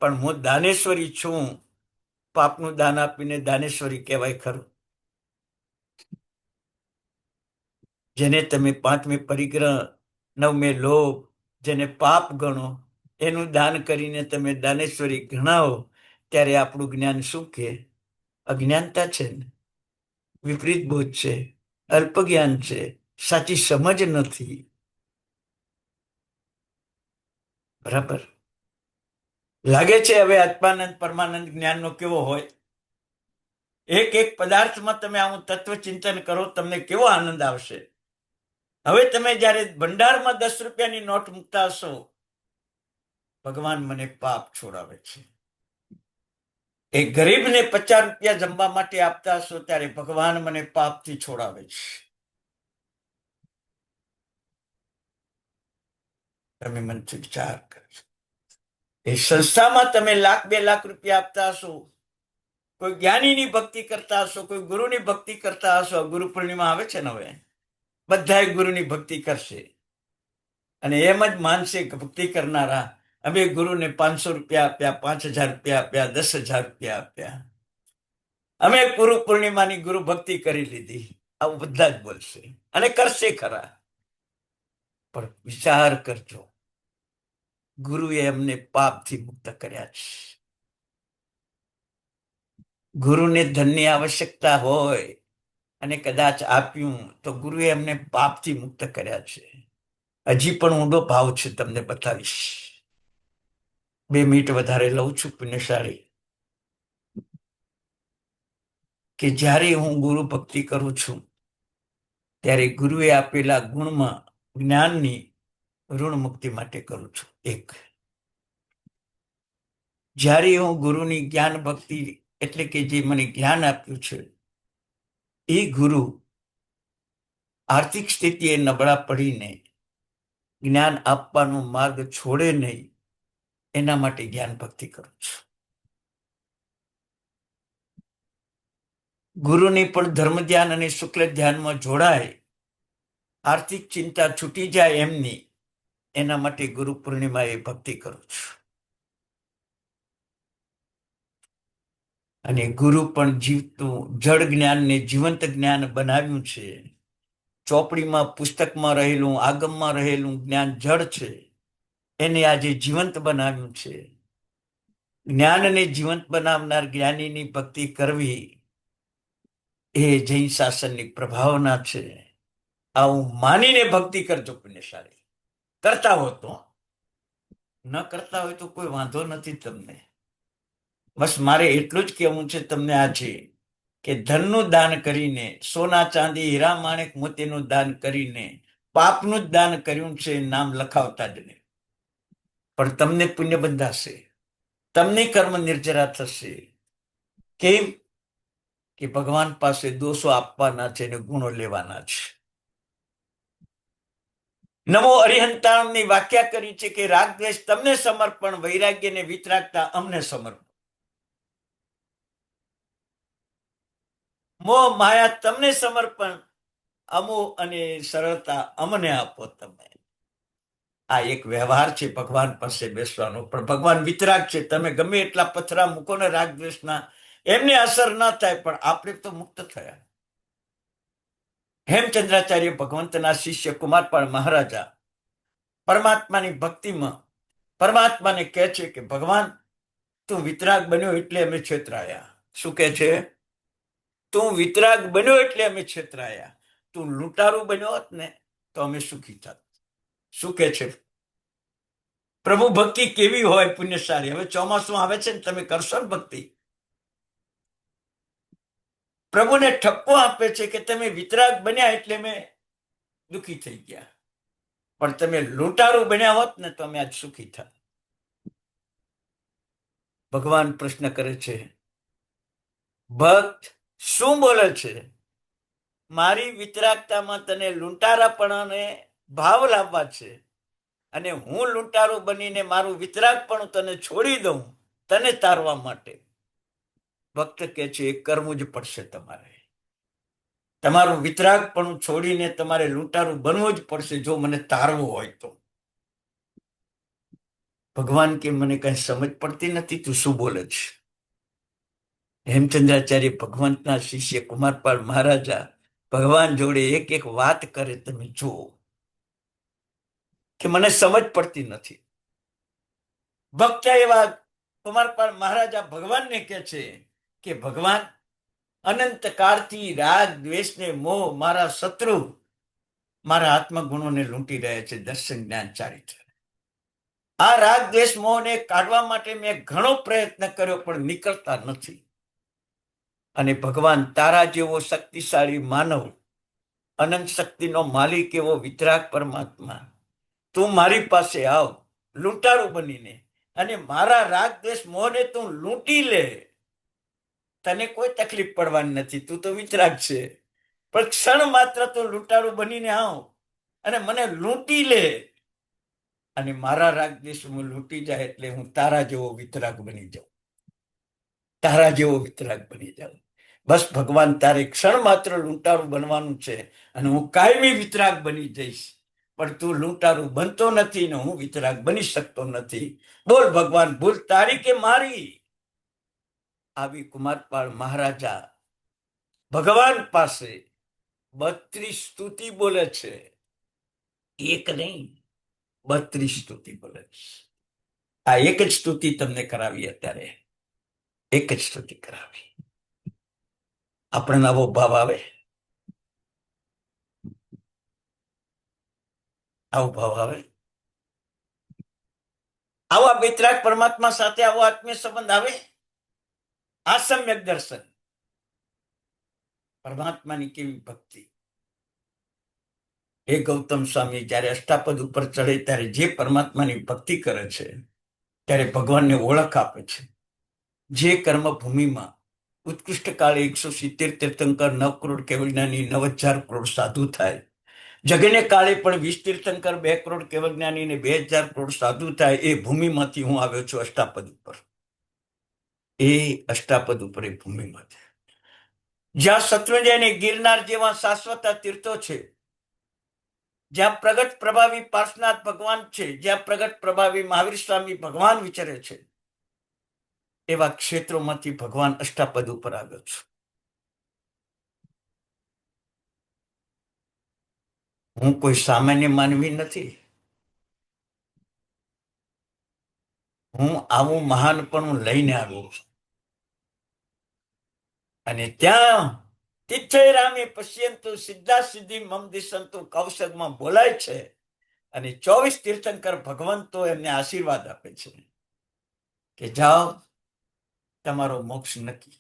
પણ હું દાનેશ્વરી છું. પાપનું દાન આપીને દાનેશ્વરી કહેવાય ખરું? જેને તમે 5મી પરિગ્રહ, 9મે લોભ, જેને પાપ ગણો, એનું દાન કરીને તમે દાનેશ્વરી ગણાવો, ત્યારે આપણું જ્ઞાન શું કે? અજ્ઞાનતા છે ને, વિપરીત બોધ છે, અલ્પ જ્ઞાન છે, સાચી સમજ નથી. બરાબર લાગે છે? હવે આત્માનંદ પરમાનંદ જ્ઞાનનો કેવો હોય? એક એક પદાર્થમાં તમે આવું તત્વ ચિંતન કરો, તમને કેવો આનંદ આવશે. હવે તમે જયારે ભંડારમાં 10 રૂપિયાની નોટ મૂકતા હશો, ભગવાન મને પાપ છોડાવે છે. એક ગરીબને 50 રૂપિયા જમવા માટે આપતા હશો, ત્યારે ભગવાન મને પાપથી છોડાવે છે. તમે મનથી વિચાર કરજો. એ સંસ્થામાં તમે 1,00,000, 2 લાખ રૂપિયા આપતા હશો, કોઈ જ્ઞાનીની ભક્તિ કરતા હશો, કોઈ ગુરુની ભક્તિ કરતા હશો. ગુરુ પૂર્ણિમા આવે છે ને, હવે બધા ગુરુની ભક્તિ કરશે, અને એમ જ માનશે કે ભક્તિ કરનારા, અમે ગુરુને 500 રૂપિયા આપ્યા, 5,000 રૂપિયા આપ્યા, 10,000 રૂપિયા આપ્યા, અમે ગુરુ પૂર્ણિમાની ગુરુ ભક્તિ કરી લીધી. આવું બધા જ બોલશે અને કરશે ખરા. પણ વિચાર કરજો, ગુરુએ એમને પાપથી મુક્ત કર્યા છે. ગુરુને ધનની આવશ્યકતા હોય અને કદાચ આપ્યું, તો ગુરુએ એમને પાપથી મુક્ત કર્યા છે. હજી પણ ઊંડો ભાવ છે, તમને બતાવીશ. 2 મિનિટ વધારે લઉં છું. પુણ્યશાળી કે જ્યારે હું ગુરુ ભક્તિ કરું છું ત્યારે ગુરુએ આપેલા ગુણમાં જ્ઞાનની ઋણ મુક્તિ માટે કરું છું. એક, જ્યારે હું ગુરુની જ્ઞાન ભક્તિ એટલે કે જે મને જ્ઞાન આપ્યું છે એ ગુરુ આર્થિક સ્થિતિએ નબળા પડીને જ્ઞાન આપવાનો માર્ગ છોડે નહીં એના માટે જ્ઞાન ભક્તિ કરું છું. ગુરુની પણ ધર્મ ધ્યાન અને શુક્લ ધ્યાનમાં જોડાય, આર્થિક ચિંતા છૂટી જાય એમની, એના માટે ગુરુ પૂર્ણિમાએ ભક્તિ કરું છું. અને ગુરુ પણ જીવતું જડ જ્ઞાનને જીવંત જ્ઞાન બનાવ્યું છે. ચોપડીમાં પુસ્તકમાં રહેલું આગમમાં રહેલું જ્ઞાન જડ છે, એને આજે જીવંત બનાવ્યું છે. જ્ઞાનને જીવંત બનાવનાર જ્ઞાનીની ભક્તિ કરવી એ જૈન શાસનની પ્રભાવના છે. આવું માનીને ભક્તિ કરજો પુણ્યશાળી. કરતા હો તો, ન કરતા હોય તો કોઈ વાંધો નથી તમને. બસ મારે એટલું જ કહેવું છે તમને આજે કે ધનનું દાન કરીને, સોના ચાંદી હીરા માણેક મોતીનું દાન કરીને પાપનું જ દાન કર્યું છે, નામ લખાવતા જ નહીં. પણ તમને પુણ્ય બંધાશે, તમને કર્મ નિર્જરા થશે. કેમ? કે ભગવાન પાસે દોષો આપવાના છે અને ગુણો લેવાના છે. નમો અરિહંતાણની વ્યાખ્યા કરી છે કે રાગ દ્વેષ તમને સમર્પણ, વૈરાગ્ય ને વિતરાગતા અમને સમર્પણ. મોહ માયા તમને સમર્પણ, અમો અને સરળતા અમને આપો તમે. આ એક વ્યવહાર છે ભગવાન પાસે બેસવાનો. પણ ભગવાન વિતરાગ છે. તમે ગમે એટલા પથરા મૂકો ને રાગ દ્વેષના, એમને અસર ન થાય, પણ આપણે તો મુક્ત થયા. હેમચંદ્રાચાર્ય ભગવંતના શિષ્ય કુમારપાળ મહારાજા પરમાત્માની ભક્તિમાં પરમાત્માને કહે છે કે ભગવાન તું વિતરાગ બન્યો એટલે અમે છેતરાયા. શું કહે છે? તું વિતરાગ બન્યો એટલે અમે છેતરાયા. તું લૂંટારું બન્યો હોત ને તો અમે સુખી થાત. શું કહે છે? પ્રભુ ભક્તિ કેવી હોય પુણ્યશાળી. હવે ચોમાસું આવે છે ને, તમે કરશો ને ભક્તિ, પ્રભુને ઠપકો આપે છે કે તમે વિતરાગ બન્યા એટલે મેં દુઃખી થઈ ગયા, પણ તમે લૂંટારું બન્યા હોત ને તો અમે આજ સુખી થાત. ભગવાન પ્રશ્ન કરે છે, ભક્ત શું બોલે છે? મારી વિતરાગતામાં તને લૂંટારાપણાને ભાવ લાવવા છે, અને હું લૂંટારું બનીને મારું વિતરાગપણું તને છોડી દઉં તને તારવા માટે. ભક્ત કે છે એ કરવું જ પડશે તમારે. તમારું વિતરાગપણું છોડીને તમારે લૂંટારું બનવું જ પડશે જો મને તારવું હોય તો. ભગવાન કે મને કઈ સમજ પડતી નથી, તું શું બોલે છે? હેમચંદ્રાચાર્ય ભગવંતના શિષ્ય કુમારપાળ મહારાજા ભગવાન જોડે એક એક વાત કરે. તમે જુઓ કે મને સમજ પડતી નથી. ભક્ત એવા કુમારપાળ મહારાજા ભગવાનને કહે છે કે ભગવાન, અનંત કાળથી રાગ દ્વેષ ને મોહ મારા શત્રુ મારા આત્મગુણોને લૂંટી રહ્યા છે. દર્શન જ્ઞાન ચારિત્ર, આ રાગ દ્વેષ મોહને કાઢવા માટે મેં ઘણો પ્રયત્ન કર્યો પણ નીકળતા નથી. અને ભગવાન, તારા જેવો શક્તિશાળી માનવ, અનંત શક્તિનો માલિક એવો વિતરાગ પરમાત્મા, તું મારી પાસે આવ લૂંટારું બનીને, અને મારા રાગ દ્વેષ મોહને તું લૂંટી લે. તને કોઈ તકલીફ પડવાની નથી, તું તો વિતરાગ છે, પણ ક્ષણ માત્ર તું લૂંટારું બનીને આવ અને મને લૂંટી લે, અને મારા રાગ દ્વેષ લૂંટી જાય એટલે હું તારા જેવો વિતરાગ બની જાઉં. તારા જેવો વિતરાગ બની જાઉં. બસ ભગવાન, તારે ક્ષણ માત્ર લૂંટારું બનવાનું છે અને હું કાયમી વિતરાગ બની જઈશ. પણ તું લૂંટારું બનતો નથી ને હું વિતરાગ બની શકતો નથી. બોલ ભગવાન, ભૂલ તારી કે મારી? આવી કુમારપાળ મહારાજા ભગવાન પાસે 32 સ્તુતિ બોલે છે. એક નહીં, 32 સ્તુતિ બોલે છે. આ એક જ સ્તુતિ તમને કરાવી. અત્યારે એક જ સ્તુતિ કરાવી. આપણને આવો ભાવ આવે? આવો ભાવ આવે? આવા વિતરાગ પરમાત્મા સાથે આવો આત્મીય સંબંધ આવે? આ સમ્યક દર્શન. પરમાત્માની કેવી ભક્તિ. એ ગૌતમ સ્વામી જયારે અષ્ટાપદ ઉપર ચડે ત્યારે જે પરમાત્માની ભક્તિ કરે છે ત્યારે ભગવાનને ઓળખ આપે છે. જે કર્મભૂમિમાં ઉત્કૃષ્ટ કાળે 170 તીર્થંકર, 9 કરોડ કેવળજ્ઞાની, 9,000 કરોડ સાધુ થાય, જગને કાળે પણ 20 તીર્થંકર, 2 કરોડ કેવળજ્ઞાની ને 2,000 કરોડ સાધુ થાય, એ ભૂમિમાંથી હું આવ્યો છું અષ્ટાપદ ઉપર. એ અષ્ટાપદ ઉપર એ ભૂમિમાંથી જ્યાં શત્રુંજય અને ગિરનાર જેવા શાશ્વત તીર્થો છે, જ્યાં પ્રગટ પ્રભાવી પાર્શનાથ ભગવાન છે, જ્યાં પ્રગટ પ્રભાવી મહાવીર સ્વામી ભગવાન વિચરે છે, એવા ક્ષેત્રોમાંથી ભગવાન અષ્ટાપદ ઉપર આવ્યો છું. હું કોઈ સામાન્ય માનવી નથી. હું આવું મહાનપણું લઈને આવ્યો છું. અને ત્યાં તિથ્યરામે પશ્યંતુ સિદ્ધા સિદ્ધિ મમ દિશંતુ કૌશગમાં બોલાય છે. અને 24 તીર્થંકર ભગવંતો એમને આશીર્વાદ આપે છે કે જાઓ, તમારો મોક્ષ નક્કી,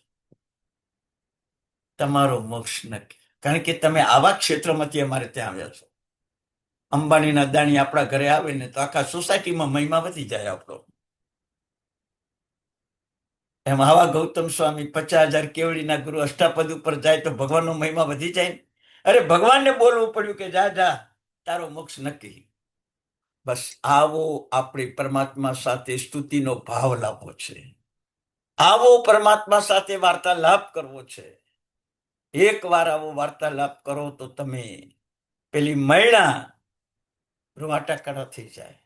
તમારો મોક્ષ નક્કી. કારણ કે તમે આવા ક્ષેત્રમાંથી અમારે ત્યાં આવ્યા છો. અંબાણીના અદાણી આપણા ઘરે આવે ને તો આખા સોસાયટીમાં મહિમા વધી જાય આપણો. એમ આવા ગૌતમ સ્વામી 50,000 કેવડીના ગુરુ અષ્ટાપદ ઉપર જાય તો ભગવાનનો મહિમા વધી જાય. અરે ભગવાનને બોલવું પડ્યું કે જા જા, તારો મોક્ષ નક્કી. બસ આવો આપણે પરમાત્મા સાથે સ્તુતિનો ભાવ લાવવો છે. આવો પરમાત્મા સાથે વાર્તાલાપ કરવો છે. એક વાર આવો વાર્તાલાપ કરો તો તમે પેલી મૈણા રૂવાટાકડા થઈ જાય.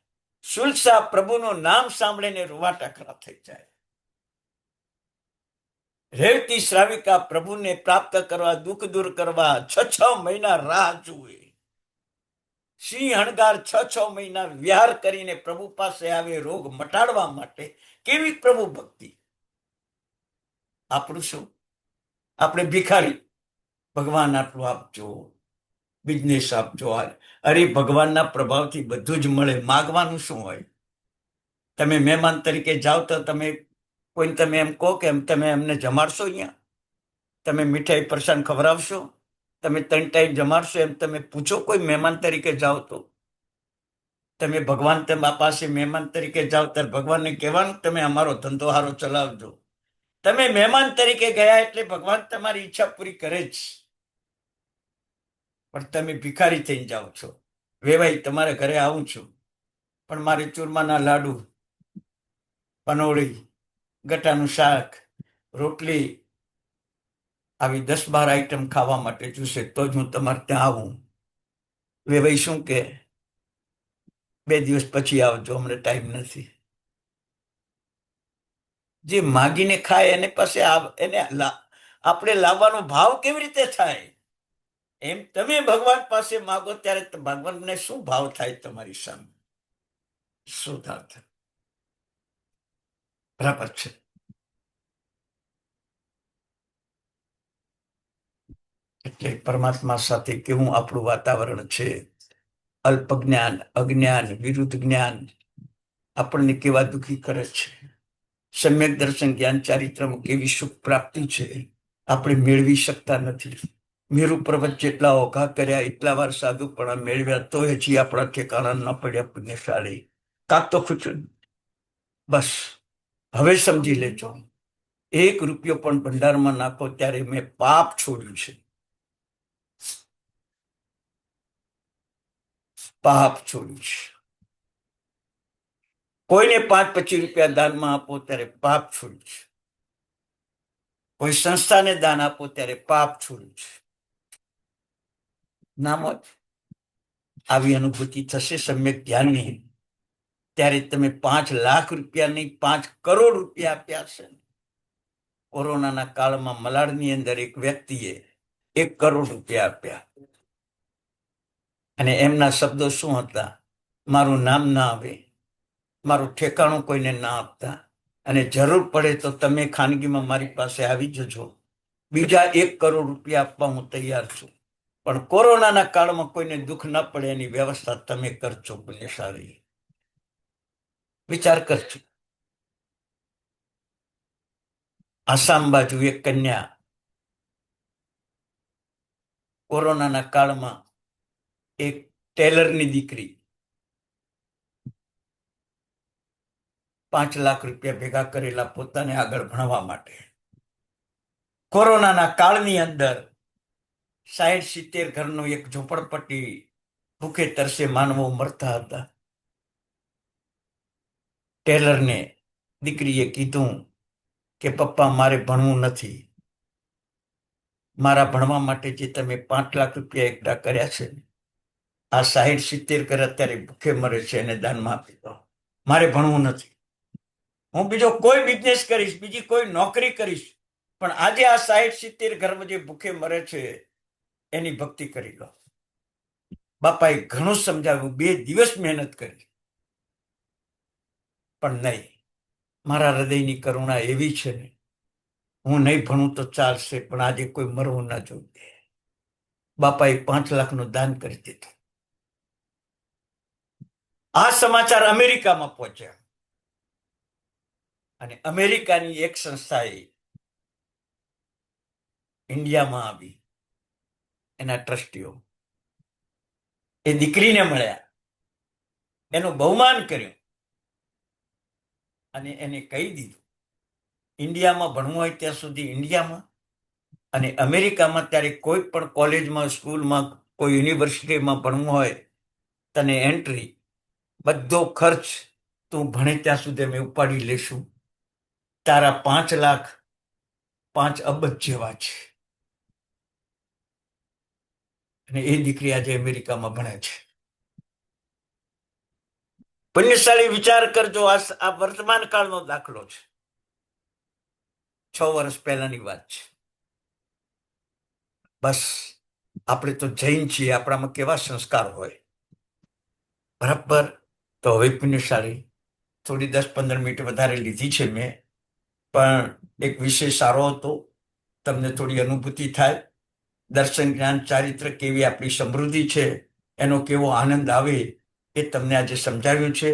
સુલસા પ્રભુનું નામ સાંભળીને રૂવાટાકડા થઈ જાય. રેવતી શ્રાવિકા પ્રભુને પ્રાપ્ત કરવા, દુઃખ દૂર કરવા 6 મહિના રાહ જુએ. સિંહ હણગાર 6 મહિના વિહાર કરીને પ્રભુ પાસે આવે રોગ મટાડવા માટે. કેવી પ્રભુ ભક્તિ! આપણું શું? આપણે ભિખારી. ભગવાન આટલું આપજો, બિઝનેસ આપજો. અરે ભગવાનના પ્રભાવથી બધું જ મળે. માગવાનું શું હોય? તમે મહેમાન તરીકે જાઓ તો તમે કોઈને તમે એમ કહો કે તમે એમને જમાડશો? અહીંયા તમે મીઠાઈ પરસાન ખવડાવશો? તમે 3 ટાઈમ જમાડશો? એમ તમે પૂછો કોઈ મહેમાન તરીકે જાઓ તો? તમે ભગવાન તમારા પાસે મહેમાન તરીકે જાઓ ત્યારે ભગવાનને કહેવાનું તમે અમારો ધંધો હારો ચલાવજો. તમે મહેમાન તરીકે ગયા એટલે ભગવાન તમારી ઈચ્છા પૂરી કરે જ. પણ તમે ભિખારી થઈને જાઓ છો. વેવાઈ તમારા ઘરે આવું છું, પણ મારે ચૂરમાના લાડુ, પનોળી, ગટાનું શાક, રોટલી આવી 10-12 આઈટમ ખાવા માટે જોશે તો જ હું તમારે ત્યાં આવું. વેવાઈ શું કે 2 દિવસ પછી આવજો, અમને ટાઈમ નથી. જે માગીને ખાય એને પાસે એને આપણે લાવવાનો ભાવ કેવી રીતે થાય? એમ તમે ભગવાન પાસે માગો ત્યારે ભગવાનને શું ભાવ થાય તમારી સામે? શું થાય? બરાબર છે. એટલે પરમાત્મા સાથે કેવું આપણું વાતાવરણ છે. અલ્પ જ્ઞાન, અજ્ઞાન, વિરુદ્ધ જ્ઞાન આપણને કેવા દુઃખી કરે છે. સમ્યક દર્શન જ્ઞાન ચારિત્રમાં કેવી સુખ પ્રાપ્તિ છે, આપણે મેળવી શકતા નથી. મેરુ પર્વત જેટલા ઓઘા કર્યા, એટલા વાર સાધુપણા મેળવ્યા, તો હજી આપણા ઠેકાણા ન પડ્યા પુણ્યશાળી. કાક તો ખૂચ્યું. બસ હવે સમજી લેજો, 1 રૂપિયો પણ ભંડારમાં નાખો ત્યારે મેં પાપ છોડ્યું છે. પાપ છોડ્યું છે. કોઈને 5-25 રૂપિયા દાનમાં આપો ત્યારે પાપ છોડ્યું છે. કોઈ સંસ્થાને દાન આપો ત્યારે પાપ છોડ્યું છે. નામ આવી અનુભૂતિ થશે સમ્યક ધ્યાનની, ત્યારે તમે 5 લાખ રૂપિયા નહીં, 5 કરોડ રૂપિયા આપ્યા છે. કોરોનાના કાળમાં મલાડની અંદર એક વ્યક્તિએ 1 કરોડ રૂપિયા આપ્યા. અને એમના શબ્દો શું હતા? મારું નામ ના આવે, મારું ઠેકાણું કોઈને ના આપતા, અને જરૂર પડે તો તમે ખાનગીમાં મારી પાસે આવી જજો, બીજા 1 કરોડ રૂપિયા આપવા હું તૈયાર છું, પણ કોરોનાના કાળમાં કોઈને દુઃખ ન પડે એની વ્યવસ્થા તમે કરજો. પુણ્યશાળી વિચાર કરજો. આસામ બાજુ એક કન્યા કોરોનાના કાળમાં એક ટેલરની દીકરી 5 લાખ રૂપિયા ભેગા કરેલા પોતાને આગળ ભણવા માટે. કોરોનાના કાળની અંદર 60-70 ઘરનું એક ઝોપડપટ્ટી ભૂખે તરસે માનવો મરતા હતા. ટેલરને દીકરીએ કીધું કે પપ્પા મારે ભણવું નથી, મારા ભણવા માટે જે તમે 5 લાખ રૂપિયા એકઠા કર્યા છે, આ 60-70 ઘર અત્યારે ભૂખે મરે છે, એને દાનમાં આપી દો. મારે ભણવું નથી, હું બીજો કોઈ બિઝનેસ કરીશ, બીજી કોઈ નોકરી કરીશ, પણ આજે આ 60-70 ઘર જે ભૂખે મરે છે એની ભક્તિ કરી લો. બાપાએ ઘણું સમજાવ્યું, 2 દિવસ મહેનત કરી, પણ નહીં. મારા હૃદયની કરુણા એવી છે ને, હું નહીં ભણું તો ચાલશે, પણ આજે કોઈ મરવું ના જોઈએ. બાપાએ 5 લાખનું દાન કરી દીધું. આ સમાચાર અમેરિકામાં પહોંચ્યા અને અમેરિકાની એક સંસ્થાએ ઇન્ડિયામાં આવી. એના ટ્રસ્ટીઓ એ દીકરીને મળ્યા, એનું બહુમાન કર્યું અને એને કહી દીધું ઇન્ડિયામાં ભણવું હોય ત્યાં સુધી ઇન્ડિયામાં, અને અમેરિકામાં ત્યારે કોઈ પણ કોલેજમાં, સ્કૂલમાં, કોઈ યુનિવર્સિટીમાં ભણવું હોય તને એન્ટ્રી, બધો ખર્ચ તું ભણે ત્યાં સુધી અમે ઉપાડી લેશું. તારા 5 લાખ 5 અબજ જેવા છે. અને એ દીકરી આજે અમેરિકામાં ભણે છે. પુણ્યશાળી વિચાર કરજો, આ વર્તમાન કાળનો દાખલો છે. 6 વર્ષ પહેલાની વાત છે. બસ આપણે તો જૈન છીએ, આપણામાં કેવા સંસ્કાર હોય, બરાબર. તો હવે પુણ્યશાળી થોડી 10-15 મિનિટ વધારે લીધી છે મેં, પણ એક વિષય સારો હતો, તમને થોડી અનુભૂતિ થાય. દર્શન, જ્ઞાન, ચારિત્ર કેવી આપણી સમૃદ્ધિ છે, એનો કેવો આનંદ આવે એ તમને આજે સમજાવ્યું છે.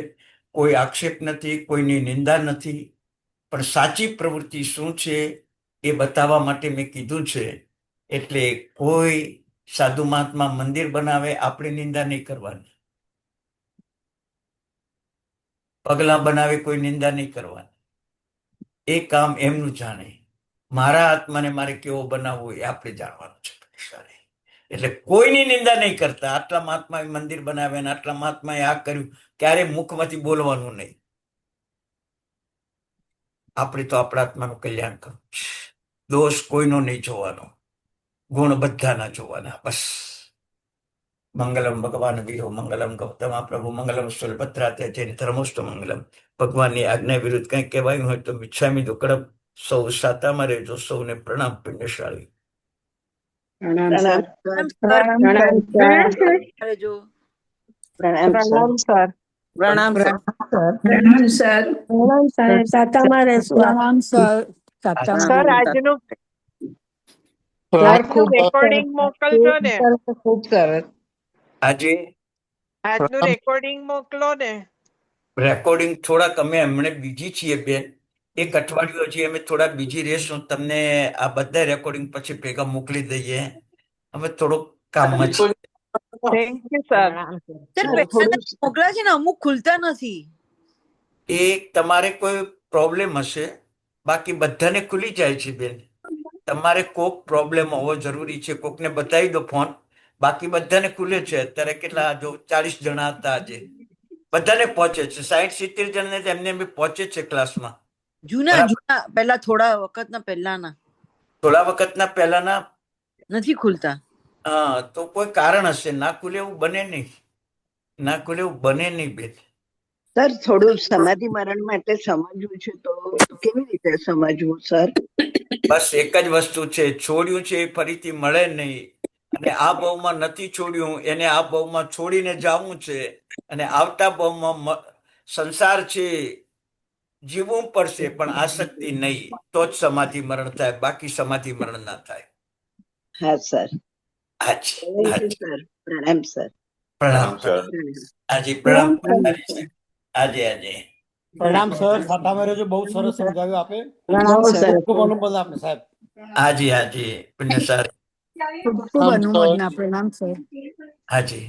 કોઈ આક્ષેપ નથી, કોઈની નિંદા નથી, પણ સાચી પ્રવૃત્તિ શું છે એ બતાવવા માટે મેં કીધું છે. એટલે કોઈ સાધુ મહાત્મા મંદિર બનાવે, આપણે નિંદા નહીં કરવાની. પગલા બનાવે, કોઈ નિંદા નહીં કરવાની. એ કામ એમનું જાણે. મારા આત્માને મારે કેવો બનાવવો એ આપણે જાણવાનું છે. એટલે કોઈની નિંદા નહીં કરતા. આટલા મહાત્માએ મંદિર બનાવ્યા, આટલા મહાત્માએ આ કર્યું, ક્યારે મુખમાંથી બોલવાનું નહીં. આપણે તો આપણા આત્માનું કલ્યાણ કરવું છે. દોષ કોઈનો નહીં જોવાનો, ગુણ બધાના જોવાના. બસ. મંગલમ ભગવાન વિહો મંગલમ ગૌતમા પ્રભુ મંગલમ સુલભદ્રાત્ય ધર્મોસ્ત મંગલમ. ભગવાનની આજ્ઞા વિરુદ્ધ કંઈ કહેવાયું હોય તો મિચ્છામી દુક્કડમ. સૌ સાતામાં રહેજો. સૌને પ્રણામ. પુણ્યશાળી. પ્રણામ સર. પ્રણામ સર. પ્રણામ સર. પ્રણામ સર. પ્રણામ સાહેબ, સાતામાં રહેશું. પ્રણામ સર. સર, આજનું રેકોર્ડિંગ મોકલજો ને. ખૂબ સરસ. આજે આજનું રેકોર્ડિંગ મોકલો ને. રેકોર્ડિંગ થોડાક અમે હમણાં બીજી છીએ બેન, એક અઠવાડિયું હજી અમે થોડાક બીજી રહેશું. તમને આ બધા રેકોર્ડિંગ પછી ભેગા મોકલી દઈએ. અમે થોડુંક કામમાં છીએ. Thank you sir. મોકલા છે ને, અમુક ખુલતા નથી. એ તમારે કોઈ પ્રોબ્લેમ હશે, બાકી બધાને ખુલી જાય છે બેન. તમારે કોક પ્રોબ્લેમ હોવો જરૂરી છે, કોકને બતાવી દો ફોન, બાકી બધાને ખુલે છે. અત્યારે કેટલા, જો 40 જણા હતા આજે, બધાને પહોંચે છે. 60-70 જણને એમને એમ પહોંચે છે ક્લાસમાં. જૂના પહેલા થોડા વખતના પહેલાના થોડા વખતના પહેલાના નથી ખુલતા. હા, તો કોઈ કારણ હશે. ના ખુલે એવું બને નહીં, ના ખુલે એવું બને નહીં બેન. સર, થોડું સમાધિ મરણ માટે સમજવું છે, તો કેવી રીતે સમજવું સર? બસ એક જ વસ્તુ છે, છોડ્યું છે એ ફરીથી મળે નહીં, અને આ ભાવમાં નથી છોડ્યું એને આ ભાવમાં છોડીને જવું છે, અને આવતા ભાવમાં સંસાર છે જીવવું પડશે, પણ આસક્તિ નહીં. તો જ સમાધિ મરણ થાય, બાકી સમાધિ મરણ ના થાય. હા સર. હાજી સર, પ્રણામ સર. પ્રણામ હાજી, પ્રણામ આજે આજે. પ્રણામ સર. સાતામાં રહેજો. બહુ સરસ સમજાવ્યું આપે. પ્રણામ સર. ખૂબ અનુભવ આપને સાહેબ. હાજી હાજી પુણ્યશાળી. ખૂબ ખૂબ અનુમોદના પ્રણામ સર. હાજી.